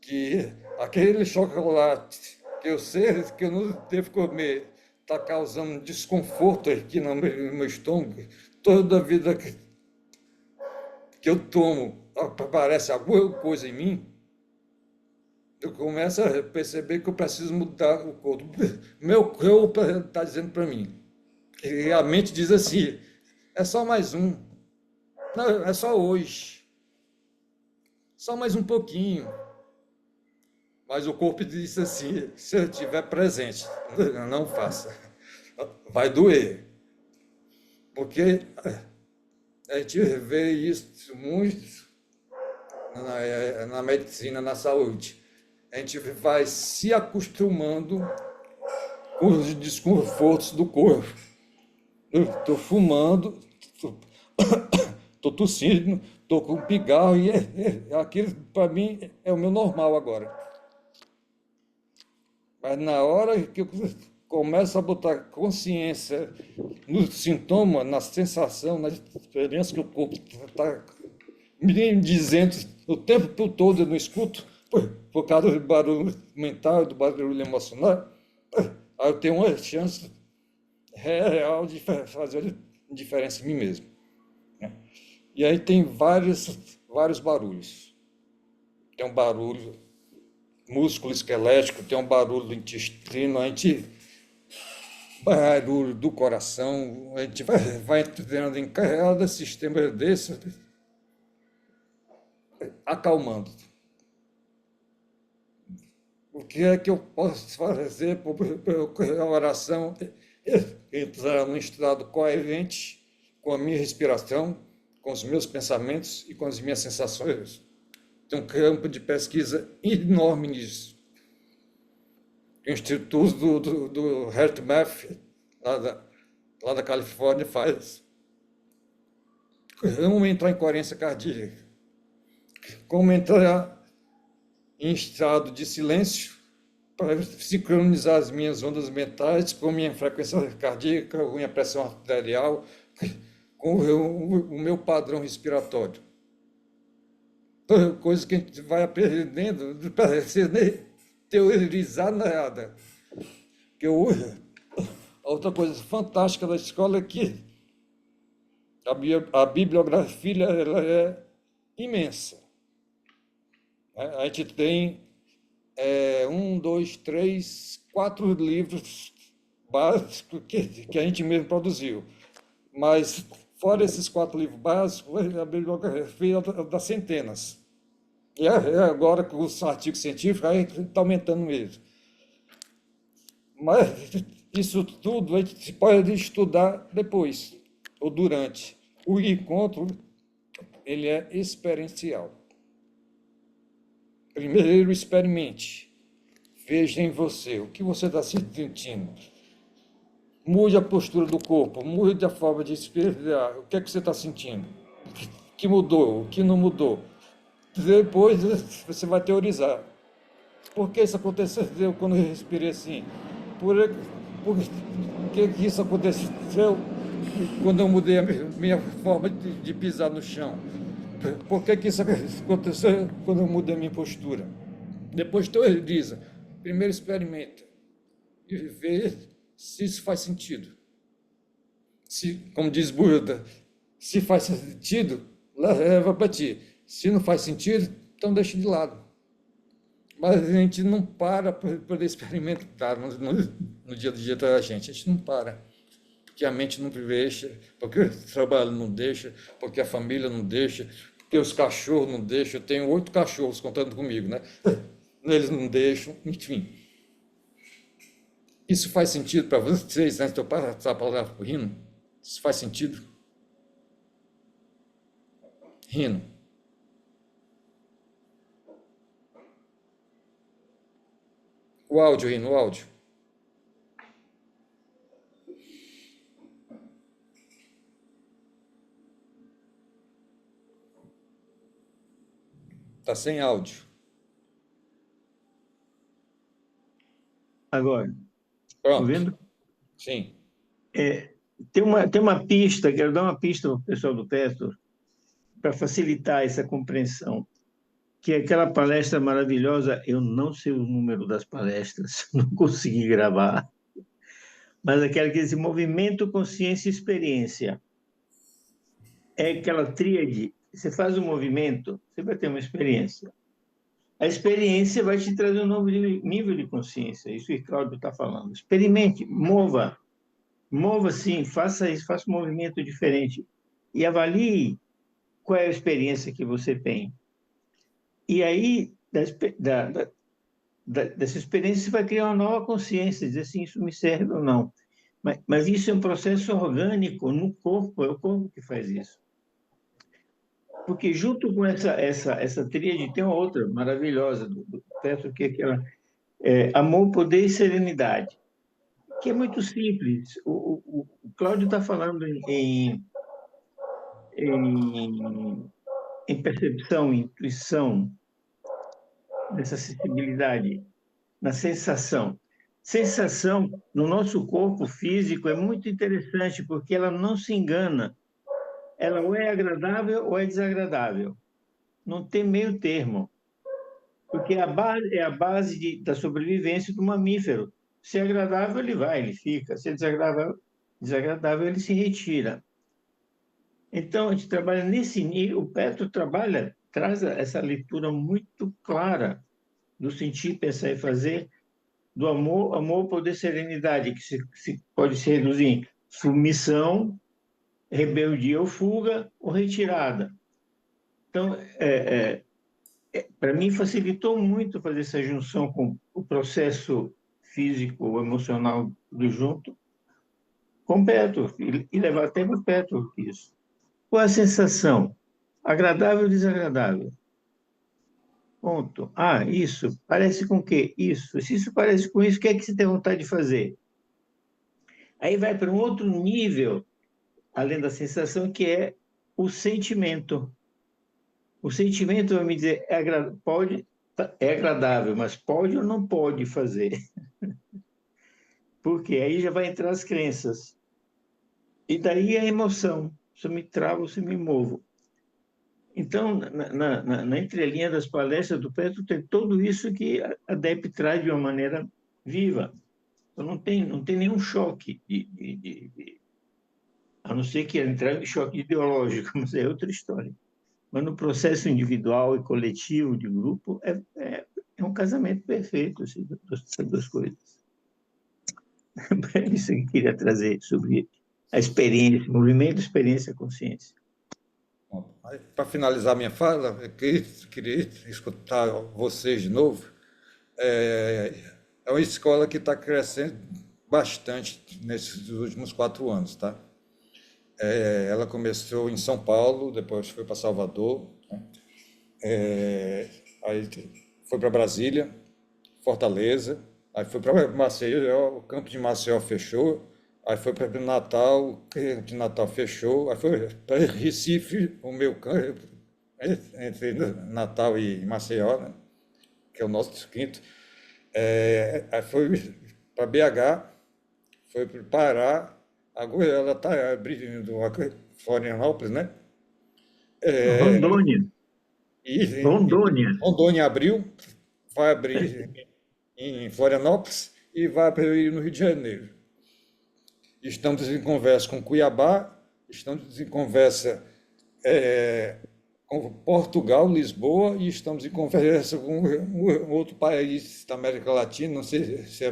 C: que aquele chocolate que eu sei que eu não devo comer está causando desconforto aqui no meu estômago, toda a vida que eu tomo aparece alguma coisa em mim, eu começo a perceber que eu preciso mudar o corpo. Meu corpo está dizendo para mim. E a mente diz assim, é só mais um. Não, é só hoje. Só mais um pouquinho. Mas o corpo diz assim, se eu estiver presente, não faça. Vai doer. Porque a gente vê isso muito na medicina, na saúde. A gente vai se acostumando com os desconfortos do corpo. Eu estou fumando, estou tossindo, estou com pigarro, e aquilo, para mim, é o meu normal agora. Mas na hora que eu começo a botar consciência no sintoma, na sensação, na experiência que o corpo está me dizendo o tempo todo, eu não escuto, por causa do barulho mental, do barulho emocional, aí eu tenho uma chance real de fazer diferença em mim mesmo. E aí tem vários barulhos. Tem um barulho músculo esquelético, tem um barulho do intestino, barulho do coração, a gente vai entrando em cada sistema desse, acalmando. O que é que eu posso fazer para a oração entrar num estado coerente com a minha respiração, com os meus pensamentos e com as minhas sensações? Tem um campo de pesquisa enorme nisso. O Instituto do HeartMath, lá da Califórnia, faz. Como entrar em coerência cardíaca? Como entrar em estado de silêncio para sincronizar as minhas ondas mentais com a minha frequência cardíaca, com a minha pressão arterial, com o meu padrão respiratório. Coisa que a gente vai aprendendo, não precisa nem teorizar nada. A outra coisa fantástica da escola é que a bibliografia ela é imensa. A gente tem 1, 2, 3, 4 livros básicos que a gente mesmo produziu. Mas, fora esses 4 livros básicos, a bibliografia dá centenas. E agora, com os artigos científicos, aí está aumentando mesmo. Mas isso tudo a gente pode estudar depois, ou durante. O encontro, ele é experiencial. Primeiro, experimente. veja em você o que você está sentindo. Mude a postura do corpo, mude a forma de respirar. O que é que você está sentindo? O que mudou, o que não mudou. Depois você vai teorizar. Por que isso aconteceu quando eu respirei assim? Por que isso aconteceu quando eu mudei a minha forma de pisar no chão? Por que isso aconteceu quando eu mudei a minha postura? Depois teoriza. Primeiro experimenta e vê se isso faz sentido. Se, como diz Buda, se faz sentido, leva para ti. Se não faz sentido, então deixa de lado. Mas a gente não para experimentar no dia a dia da gente. A gente não para. Porque a mente não deixa, porque o trabalho não deixa, porque a família não deixa, porque os cachorros não deixam. Eu tenho 8 cachorros contando comigo, né? Eles não deixam, enfim. Isso faz sentido para vocês, antes de eu passar a palavra para o Rino? Isso faz sentido? Rino. O áudio, Rino, o áudio. Está sem áudio.
B: Agora,
C: Pronto.
B: vendo?
C: Sim.
B: Tem uma pista, quero dar uma pista para o pessoal do Petro, para facilitar essa compreensão, que é aquela palestra maravilhosa, eu não sei o número das palestras, não consegui gravar, mas aquela que diz movimento, consciência e experiência. É aquela tríade, você faz um movimento, você vai ter uma experiência. A experiência vai te trazer um novo nível de consciência, isso que o Cláudio está falando. Experimente, mova sim, faça isso, faça um movimento diferente e avalie qual é a experiência que você tem. E aí, dessa experiência, você vai criar uma nova consciência, dizer assim, isso me serve ou não. Mas isso é um processo orgânico no corpo, é o corpo que faz isso. Porque junto com essa tríade tem uma outra maravilhosa do Petro, que é aquela amor, poder e serenidade, que é muito simples. O Cláudio está falando em percepção, intuição, nessa sensibilidade, na sensação. Sensação no nosso corpo físico é muito interessante, porque ela não se engana. Ela ou é agradável ou é desagradável. Não tem meio termo. Porque é a base da sobrevivência do mamífero. Se é agradável, ele vai, ele fica. Se é desagradável, ele se retira. Então, a gente trabalha nesse nível. O Petro traz essa leitura muito clara do sentir, pensar e fazer, do amor, poder, serenidade, que pode se reduzir em submissão, rebeldia ou fuga, ou retirada. Então, para mim, facilitou muito fazer essa junção com o processo físico ou emocional do junto com o Petro, e levar até para o Petro isso. Qual a sensação? Agradável ou desagradável? Ponto. Ah, isso. Parece com o quê? Isso. Se isso parece com isso, o que é que você tem vontade de fazer? Aí vai para um outro nível, além da sensação, que é o sentimento. O sentimento vai me dizer, é agradável, mas pode ou não pode fazer? Porque aí já vai entrar as crenças. E daí a emoção. Se eu me travo, se eu me movo. Então, na entrelinha das palestras do Petro, tem tudo isso que a DEP traz de uma maneira viva. Então, não tem nenhum choque, a não ser que entrar em choque ideológico, mas é outra história. Mas no processo individual e coletivo, de grupo, é um casamento perfeito, assim, dessas duas coisas. É isso que eu queria trazer sobre a experiência, movimento, experiência, consciência.
C: Para finalizar minha fala, eu queria escutar vocês de novo. É uma escola que está crescendo bastante nesses últimos 4 anos, tá? Ela começou em São Paulo, depois foi para Salvador, né? Aí foi para Brasília, Fortaleza, aí foi para Maceió, o campo de Maceió fechou, aí foi para Natal, o campo de Natal fechou, aí foi para Recife, o meu campo, entre Natal e Maceió, né, que é o nosso quinto. Aí foi para BH, foi para o Pará, agora ela está abrindo Florianópolis, né?
B: Rondônia.
C: E
B: Rondônia.
C: Rondônia abriu, vai abrir em Florianópolis e vai abrir no Rio de Janeiro. Estamos em conversa com Cuiabá, estamos em conversa com Portugal, Lisboa, e estamos em conversa com um outro país da América Latina, não sei se é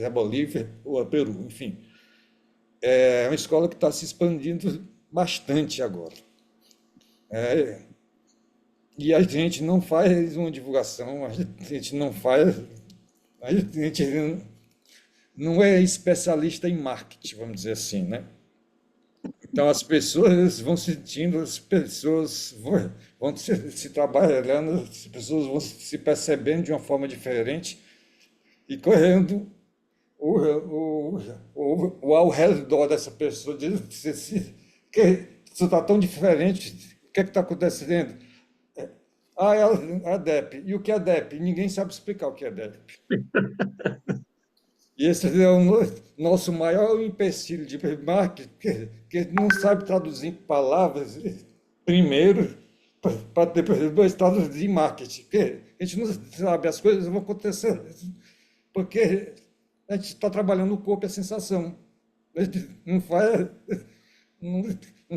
C: Bolívia ou é Peru, enfim. É uma escola que está se expandindo bastante agora. E a gente não faz uma divulgação, a gente não faz, a gente não é especialista em marketing, vamos dizer assim, né? Então as pessoas vão sentindo, as pessoas vão se trabalhando, as pessoas vão se percebendo de uma forma diferente e correndo o ao redor dessa pessoa, diz que isso está tão diferente, o que é que está acontecendo? Ah, é a DEP. E o que é DEP? Ninguém sabe explicar o que é DEP. E esse é o nosso maior empecilho de marketing, que não sabe traduzir palavras primeiro para depois traduzir marketing. Porque a gente não sabe, as coisas vão acontecer porque a gente está trabalhando o corpo e a sensação. A gente não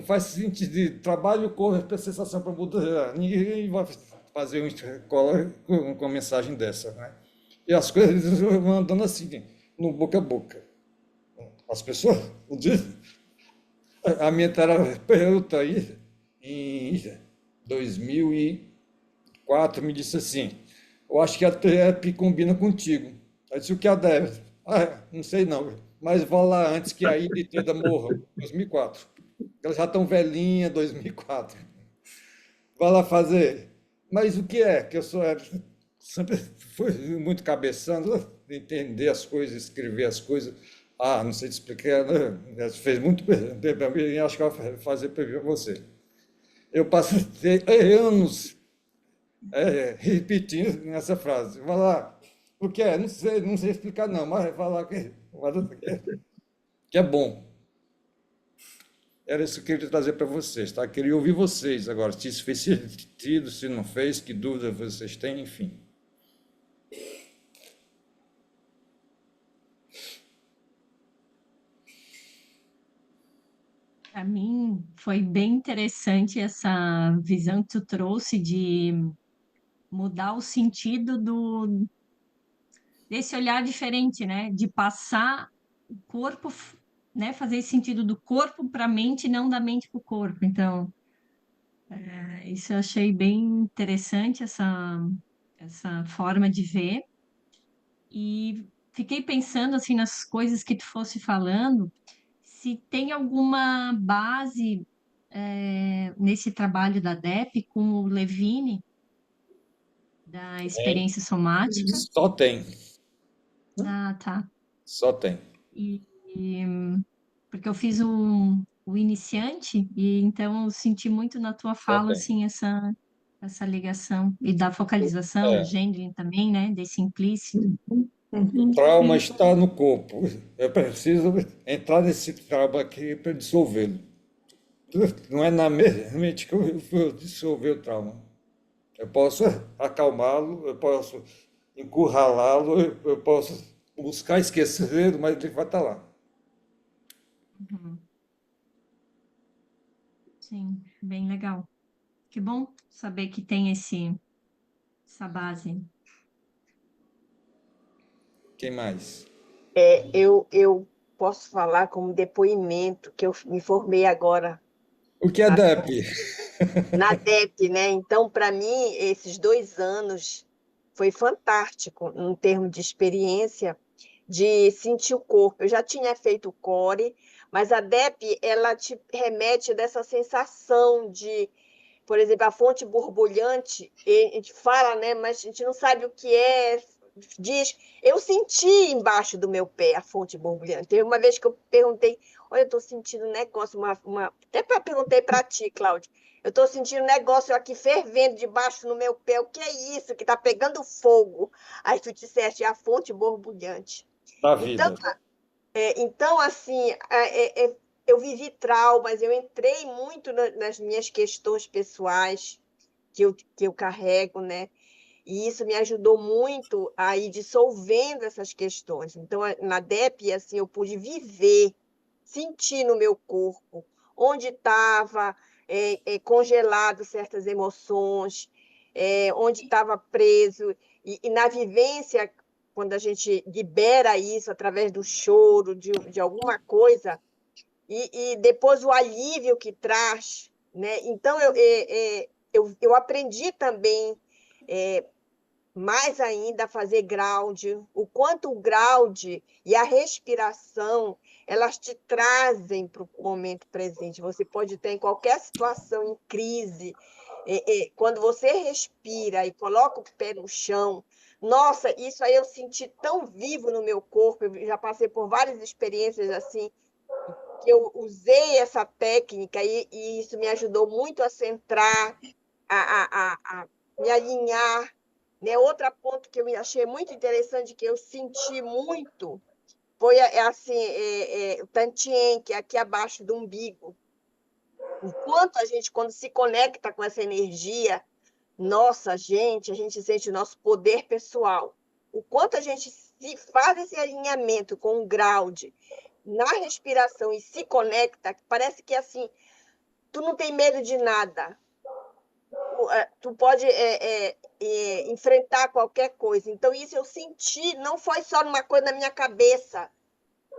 C: faz sentido de trabalho, o corpo e a sensação para mudar. Ninguém vai fazer uma escola com uma mensagem dessa, né? E as coisas vão andando assim, no boca a boca. As pessoas, a minha terapeuta aí, em 2004, me disse assim, eu acho que a TEP combina contigo. Eu disse, o que a deve? Ah, não sei não, mas vá lá antes que a Ida morra, 2004. Elas já estão velhinhas, 2004. Vai lá fazer. Mas o que é? Que eu sempre fui muito cabeçando, entender as coisas, escrever as coisas. Ah, não sei te explicar, né? Fez muito bem para mim e acho que eu vou fazer para você. Eu passei anos repetindo essa frase. Vai lá. O que é? Não sei explicar não, mas vai lá que é bom. Era isso que eu queria trazer para vocês, tá? Queria ouvir vocês agora, se isso fez sentido, se não fez, que dúvida vocês têm, enfim.
F: Para mim, foi bem interessante essa visão que tu trouxe de mudar o sentido desse olhar diferente, né? De passar o corpo, né? Fazer esse sentido do corpo para a mente, não da mente para o corpo. Então, isso eu achei bem interessante, essa forma de ver. E fiquei pensando, assim, nas coisas que tu fosse falando, se tem alguma base nesse trabalho da DEP com o Levine, da experiência somática.
C: Só tem.
F: Ah, tá.
C: Só tem.
F: E, e, porque eu fiz o iniciante, e então eu senti muito na tua
C: Só
F: fala,
C: tem.
F: assim, essa ligação. E da focalização, do Gendlin também, né? Desse implícito.
C: O trauma está no corpo. Eu preciso entrar nesse trauma aqui para dissolvê-lo. Não é na mente que eu vou dissolver o trauma. Eu posso acalmá-lo, eu posso encurralá-lo, eu posso buscar esquecê-lo, mas ele vai estar lá.
F: Uhum. Sim, bem legal. Que bom saber que tem essa base.
C: Quem mais?
J: Eu posso falar como depoimento, que eu me formei agora
C: O que é DEP?
J: na DEP, né? Então, para mim, esses 2 anos foi fantástico, em termos de experiência, de sentir o corpo. Eu já tinha feito o core, mas a DEP, ela te remete dessa sensação de, por exemplo, a fonte borbulhante, a gente fala, né? Mas a gente não sabe o que é, diz, eu senti embaixo do meu pé a fonte borbulhante. Teve uma vez que eu perguntei, olha, eu estou sentindo um negócio, até perguntei para ti, Cláudia, eu estou sentindo um negócio aqui fervendo debaixo no meu pé, o que é isso que está pegando fogo? Aí tu disseste, é a fonte borbulhante.
C: Da
J: Então,
C: vida.
J: então assim, eu vivi traumas, eu entrei muito nas minhas questões pessoais que eu carrego, né? E isso me ajudou muito a ir dissolvendo essas questões. Então, na DEP, assim, eu pude viver, sentir no meu corpo onde estava congelado certas emoções, onde estava preso. E na vivência, quando a gente libera isso através do choro, de alguma coisa, e depois o alívio que traz, né? Então, eu aprendi também mais ainda a fazer ground, o quanto o ground e a respiração, elas te trazem para o momento presente. Você pode estar em qualquer situação em crise, quando você respira e coloca o pé no chão, nossa, isso aí eu senti tão vivo no meu corpo, eu já passei por várias experiências assim, que eu usei essa técnica e isso me ajudou muito a centrar, a me alinhar, né? Outro ponto que eu achei muito interessante, que eu senti muito, foi assim, o Tantien, que é aqui abaixo do umbigo. O quanto a gente, quando se conecta com essa energia, nossa, a gente sente o nosso poder pessoal. O quanto a gente se faz esse alinhamento com o ground na respiração e se conecta, parece que assim, tu não tem medo de nada. Tu pode enfrentar qualquer coisa. Então, isso eu senti, não foi só numa coisa na minha cabeça,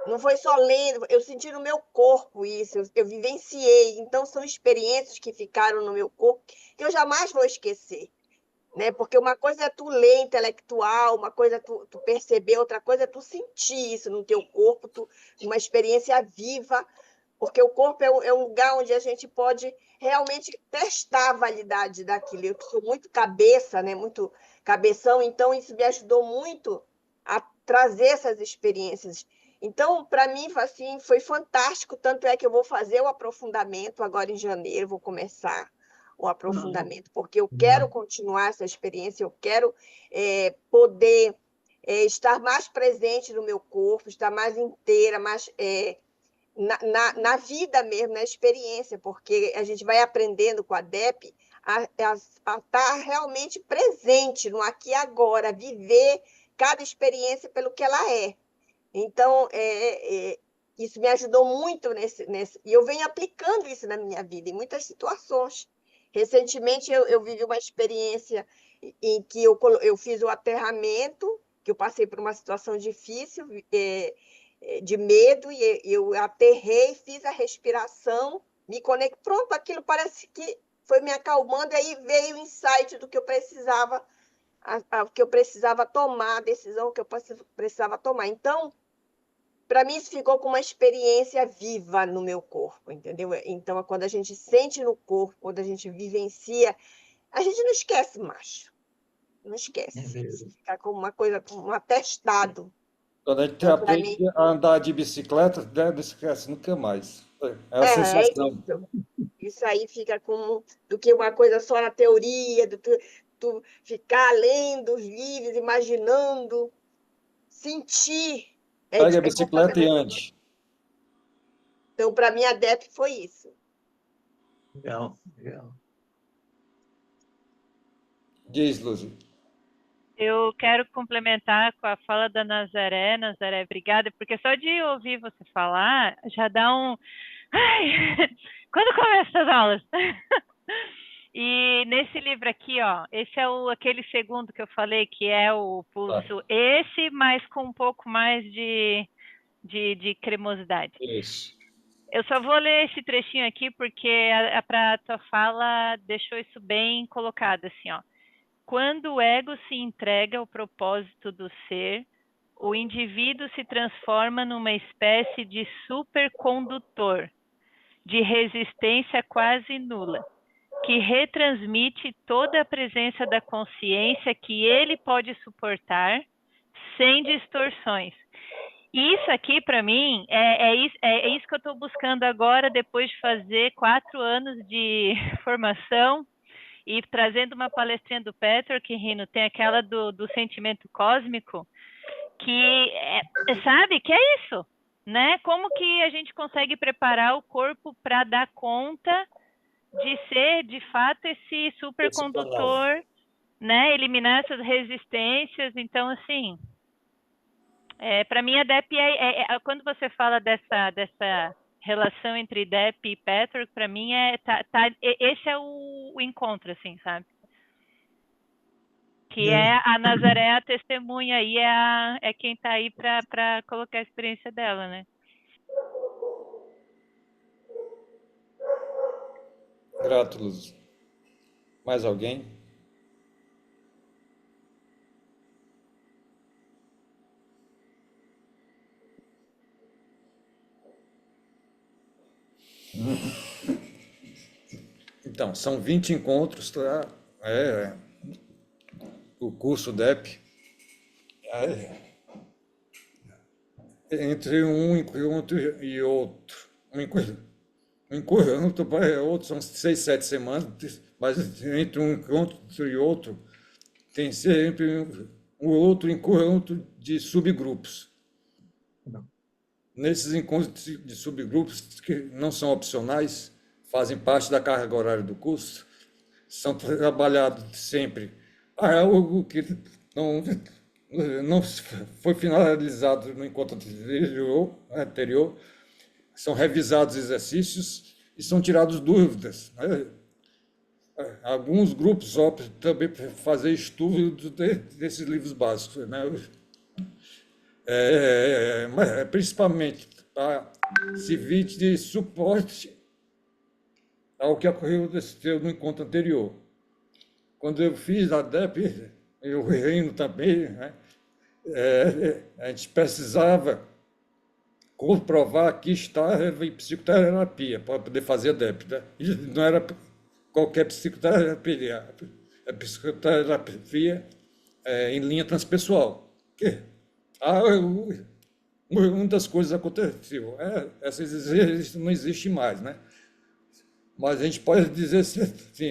J: não foi só lendo, eu senti no meu corpo isso, eu vivenciei. Então, são experiências que ficaram no meu corpo que eu jamais vou esquecer. Né? Porque uma coisa é tu ler intelectual, uma coisa é tu perceber, outra coisa é tu sentir isso no teu corpo, uma experiência viva, porque o corpo é um lugar onde a gente pode realmente testar a validade daquilo. Eu sou muito cabeça, né? Muito cabeção, então isso me ajudou muito a trazer essas experiências. Então, para mim, assim, foi fantástico, tanto é que eu vou fazer o aprofundamento agora em janeiro, vou começar o aprofundamento, porque eu quero continuar essa experiência, eu quero poder estar mais presente no meu corpo, estar mais inteira, mais na vida mesmo, na experiência, porque a gente vai aprendendo com a DEP a estar realmente presente no aqui e agora, viver cada experiência pelo que ela é. Então, isso me ajudou muito e eu venho aplicando isso na minha vida, em muitas situações. Recentemente, eu vivi uma experiência em que eu fiz o aterramento, que eu passei por uma situação difícil, de medo, e eu aterrei, fiz a respiração, me conectei, pronto, aquilo parece que foi me acalmando, e aí veio o insight do que eu precisava, que eu precisava tomar, a decisão que eu precisava tomar. Então, para mim, isso ficou com uma experiência viva no meu corpo, entendeu? Então, quando a gente sente no corpo, quando a gente vivencia, a gente não esquece mais. Não esquece. Isso fica como uma coisa, como um atestado.
C: Quando a gente
J: Então, para mim,
C: aprende a andar de bicicleta, né, não esquece nunca mais. É a sensação.
J: isso. Isso aí fica do que uma coisa só na teoria, tu ficar lendo os livros, imaginando, sentir.
C: Pegue a bicicleta e
J: Completamente.
C: ande.
J: Então, para mim, a DEP foi isso.
B: Legal, legal.
C: Diz, Lúcia.
E: Eu quero complementar com a fala da Nazaré. Nazaré, obrigada, porque só de ouvir você falar já dá um... Ai, quando começam as aulas? E nesse livro aqui, ó, esse é aquele segundo que eu falei, que é o pulso, esse, mas com um pouco mais de cremosidade.
C: Isso.
E: Eu só vou ler esse trechinho aqui, porque a tua fala deixou isso bem colocado, assim, ó. Quando o ego se entrega ao propósito do ser, o indivíduo se transforma numa espécie de supercondutor, de resistência quase nula, que retransmite toda a presença da consciência que ele pode suportar sem distorções. Isso aqui, para mim, é isso que eu estou buscando agora, depois de fazer 4 anos de formação e trazendo uma palestrinha do Patrick, Rino, tem aquela do sentimento cósmico, que sabe que é isso, né? Como que a gente consegue preparar o corpo para dar conta de ser, de fato, esse supercondutor, né? Eliminar essas resistências. Então, assim, para mim a DEP quando você fala dessa relação entre DEP e Patrick, para mim esse é o encontro, assim, sabe? Que é a Nazaré, a testemunha aí, é quem está aí para colocar a experiência dela, né?
C: Grato, Luz. Mais alguém? Então, são 20 encontros, tá? O curso DEP. Entre um encontro e outro. Um encontro para outro são 6, 7 semanas, mas entre um encontro e outro tem sempre um outro encontro de subgrupos. Nesses encontros de subgrupos, que não são opcionais, fazem parte da carga horária do curso, são trabalhados sempre algo que não foi finalizado no encontro anterior, são revisados exercícios e são tirados dúvidas, né? Alguns grupos optam também por fazer estudo desses livros básicos, né? Mas principalmente para servir de suporte ao que aconteceu no encontro anterior. Quando eu fiz a DEP, eu reino também, né? A gente precisava comprovar que estava em psicoterapia para poder fazer a DEP, né? E não era qualquer psicoterapia, a psicoterapia em linha transpessoal. Muitas coisas aconteceram. Essa não existe mais, né? Mas a gente pode dizer assim,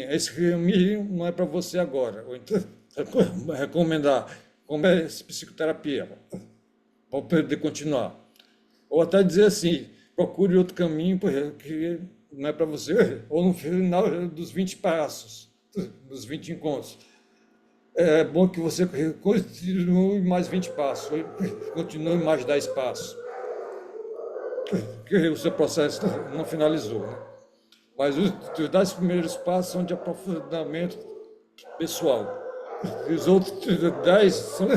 C: esse caminho não é para você agora. Ou então, recomendar como é essa psicoterapia, para poder continuar. Ou até dizer assim, procure outro caminho, porque não é para você. Ou no final dos 20 passos, dos 20 encontros. É bom que você continue mais 20 passos, continue mais 10 passos. Porque o seu processo não finalizou, né? Mas os 10 primeiros passos são de aprofundamento pessoal. E os outros 10 são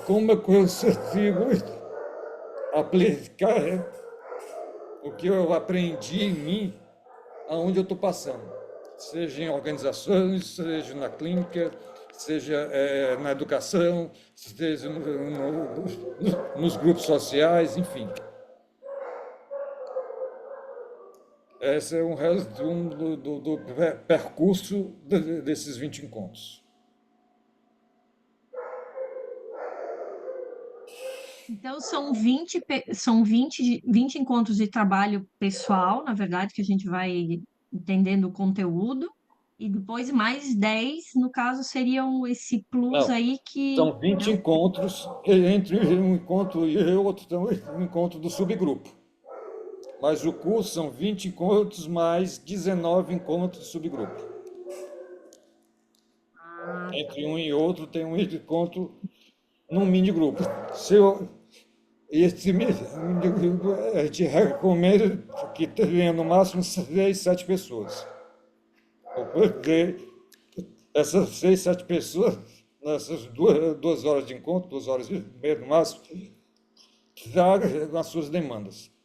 C: como eu consigo aplicar o que eu aprendi em mim aonde eu estou passando. Seja em organizações, seja na clínica, seja na educação, seja nos grupos sociais, enfim. Esse é um resumo do percurso desses 20 encontros.
F: Então, são 20 encontros de trabalho pessoal, na verdade, que a gente vai entendendo o conteúdo, e depois mais 10, no caso, seriam esse plus
C: Não,
F: aí que...
C: são 20 encontros, entre um encontro e outro, então, um encontro do subgrupo. Mas o curso são 20 encontros mais 19 encontros de subgrupo. Entre um e outro tem um encontro num mini-grupo. Esse mini-grupo, a gente recomenda que tenha no máximo 6, 7 pessoas. Porque essas 6, 7 pessoas, nessas 2 horas de encontro, 2 horas e meia no máximo, tragam as suas demandas.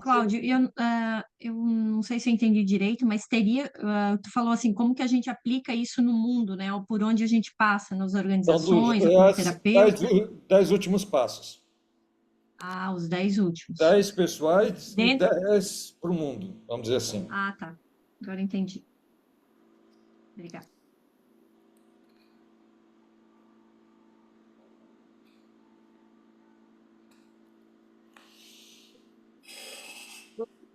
F: Cláudio, eu não sei se eu entendi direito, mas tu falou assim, como que a gente aplica isso no mundo, né? Ou por onde a gente passa nas organizações, ou como terapeuta?
C: 10 últimos passos.
F: Ah, os 10 últimos.
C: 10 pessoais e 10 para o mundo, vamos dizer assim.
F: Ah, tá. Agora entendi. Obrigada.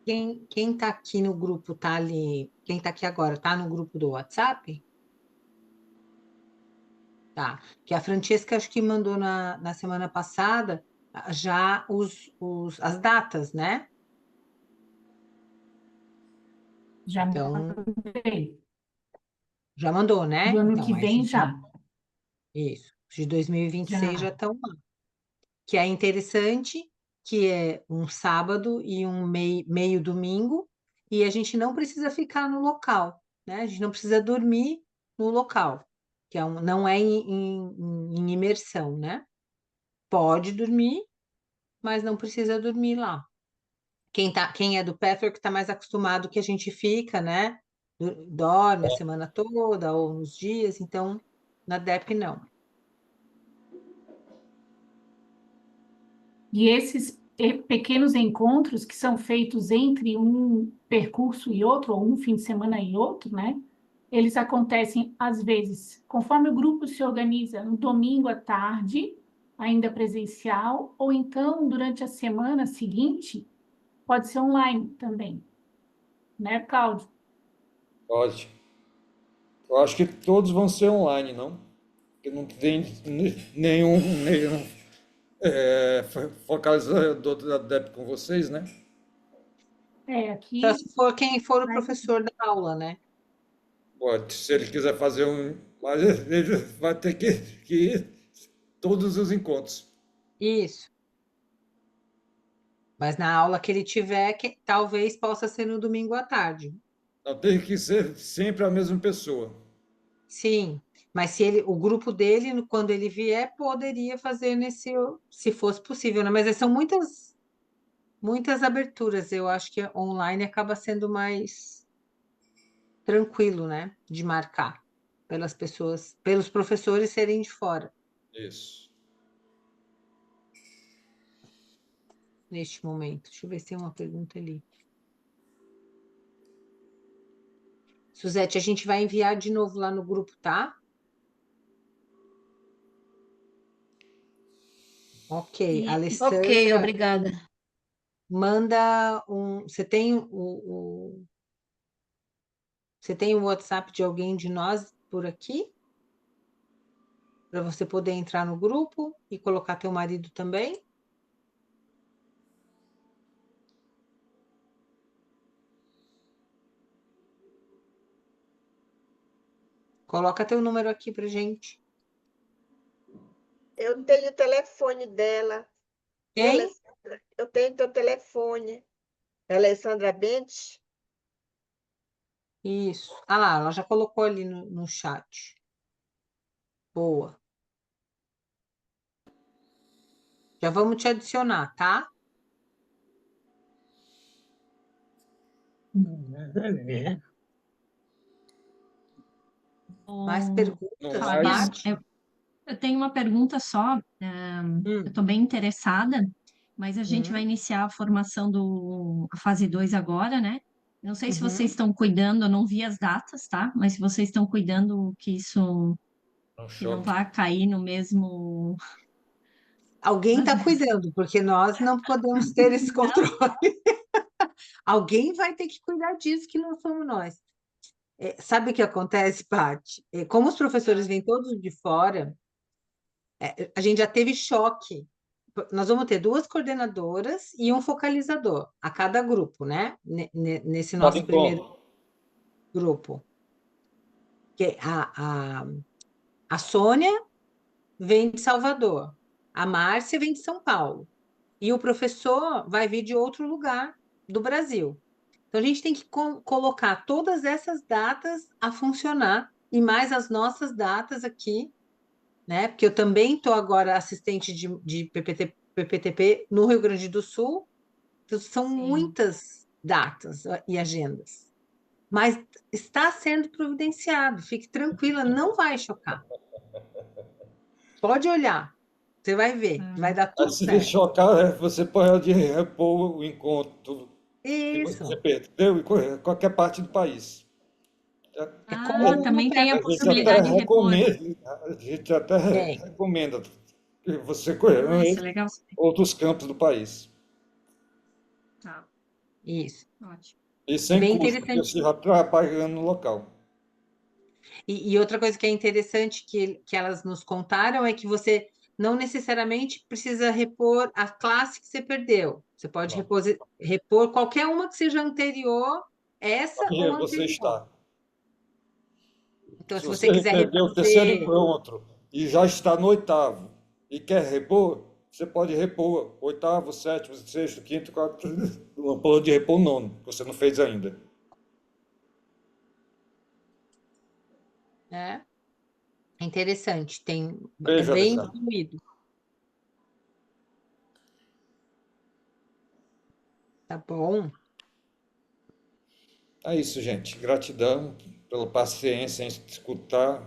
A: Quem tá aqui no grupo, tá ali, quem tá aqui agora, tá no grupo do WhatsApp? Tá. Que a Francesca acho que mandou na semana passada já as datas, né?
I: Já
A: Então,
I: mandei.
A: já mandou, né?
I: Do ano
A: Então,
I: que
A: aí
I: vem já.
A: isso. De 2026 já
I: Já.
A: estão lá. Que é interessante, que é um sábado e um meio domingo, e a gente não precisa ficar no local, né? A gente não precisa dormir no local, que não é em imersão, né? Pode dormir, mas não precisa dormir lá. Quem é do Pathwork está mais acostumado que a gente fica, né? Dorme a semana toda ou uns dias, então na DEP não.
I: E esses pequenos encontros que são feitos entre um percurso e outro, ou um fim de semana e outro, né? Eles acontecem, às vezes, conforme o grupo se organiza, no domingo à tarde, ainda presencial, ou então, durante a semana seguinte, pode ser online também, né, Cláudio?
C: Pode. Eu acho que todos vão ser online, não? Porque não tem nenhum focalizador da DEP com vocês, né?
A: Só
I: Aqui,
A: se for quem for o professor da aula, né?
C: Pode, se ele quiser fazer um. Mas ele vai ter que ir todos os encontros.
A: Isso. Mas na aula que ele tiver, talvez possa ser no domingo à tarde.
C: Não tem que ser sempre a mesma pessoa.
A: Sim, mas se o grupo dele, quando ele vier, poderia fazer se fosse possível, né? Mas são muitas aberturas. Eu acho que online acaba sendo mais tranquilo, né? De marcar pelas pessoas, pelos professores serem de fora
C: Isso.
A: neste momento. Deixa eu ver se tem uma pergunta ali. Suzete, a gente vai enviar de novo lá no grupo, tá? Ok,
H: Ok,
A: Alessandra,
H: obrigada.
A: manda Você tem você tem o WhatsApp de alguém de nós por aqui? Para você poder entrar no grupo e colocar teu marido também? Coloca teu número aqui pra gente.
J: Eu tenho o telefone dela. Viu,
A: Quem?
J: Alessandra? Eu tenho teu telefone. Alessandra Bentes?
A: Isso. Ah lá, ela já colocou ali no chat. Boa. Já vamos te adicionar, tá?
B: Nada a ver.
A: Mais
F: Ô,
A: perguntas,
F: Fabiano,
C: Mas,
A: Paty?
F: eu tenho uma pergunta só. Eu estou bem interessada, mas a gente vai
A: Hum,
F: iniciar a formação a fase 2 agora, né? Não sei se vocês
A: uhum.
F: estão cuidando, eu não vi as datas, tá? Mas se vocês estão cuidando
C: não
F: que não
C: choque.
F: vá cair no mesmo.
A: Alguém está cuidando, porque nós não podemos ter esse
F: Não?
A: controle. Alguém vai ter que cuidar disso, que não somos nós. Sabe o que acontece, Paty? Como os professores vêm todos de fora, a gente já teve choque. Nós vamos ter duas coordenadoras e um focalizador a cada grupo, né? Nesse
C: Cada
A: nosso primeiro
C: encontro.
A: grupo. Que a Sônia vem de Salvador, a Márcia vem de São Paulo, e o professor vai vir de outro lugar do Brasil. Então, a gente tem que colocar todas essas datas a funcionar, e mais as nossas datas aqui, né? Porque eu também estou agora assistente de PPTP no Rio Grande do Sul, então são
F: Sim.
A: muitas datas e agendas. Mas está sendo providenciado, fique tranquila, não vai chocar. Pode olhar, você vai ver, vai dar
C: Aí,
A: tudo
C: se lhe
A: certo.
C: chocar, você pode repor o encontro que você
A: Isso,
C: perdeu em qualquer parte do país.
A: é
F: Ah,
A: como no
F: também tem a
C: A gente até
F: possibilidade de repor.
A: Tem.
C: recomenda que você
F: Ah, isso
C: conheça
F: é legal.
C: outros campos do país.
F: Tá.
A: Isso.
F: Ótimo.
C: E sem
A: Bem
C: custo, porque
A: interessante.
C: você já está pagando no local.
A: E outra coisa que é interessante que elas nos contaram é que você não necessariamente precisa repor a classe que você perdeu. Você pode
C: Não.
A: repor qualquer uma que seja anterior, essa ou
C: Aí você
A: anterior.
C: está.
A: Então,
C: Se
A: se você
C: você
A: quiser
C: perdeu o terceiro
A: refazer,
C: encontro e já está no oitavo e quer repor, você pode repor oitavo, sétimo, sexto, quinto, quarto, não pode repor o nono, que você não fez ainda.
A: né? É interessante, é
C: Beijo,
A: bem
C: Alexandre.
A: fluido. Tá bom?
C: É isso, gente. Gratidão pela paciência em escutar,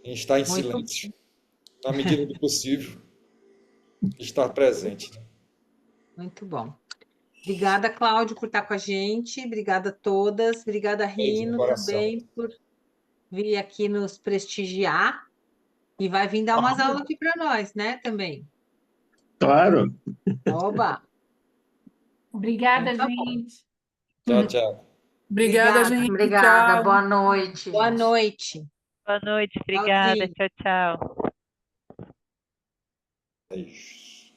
C: em estar em
A: Muito,
C: silêncio, na medida do possível, estar presente.
A: muito bom. Obrigada, Cláudio, por estar com a gente. Obrigada a todas. Obrigada,
C: Beijo no
A: Rino,
C: coração.
A: também, por vir aqui nos prestigiar. E vai vir dar umas aulas aqui para nós, né, também.
B: Claro.
A: Oba!
M: Obrigada,
A: Então, tá bom.
M: gente.
C: Tchau, tchau.
I: Obrigada,
A: Obrigada.
I: gente.
G: Obrigada,
I: Tchau.
G: boa noite.
A: Boa noite.
E: Boa noite, obrigada.
A: Tchauzinho.
E: Tchau, tchau.
C: Beijo.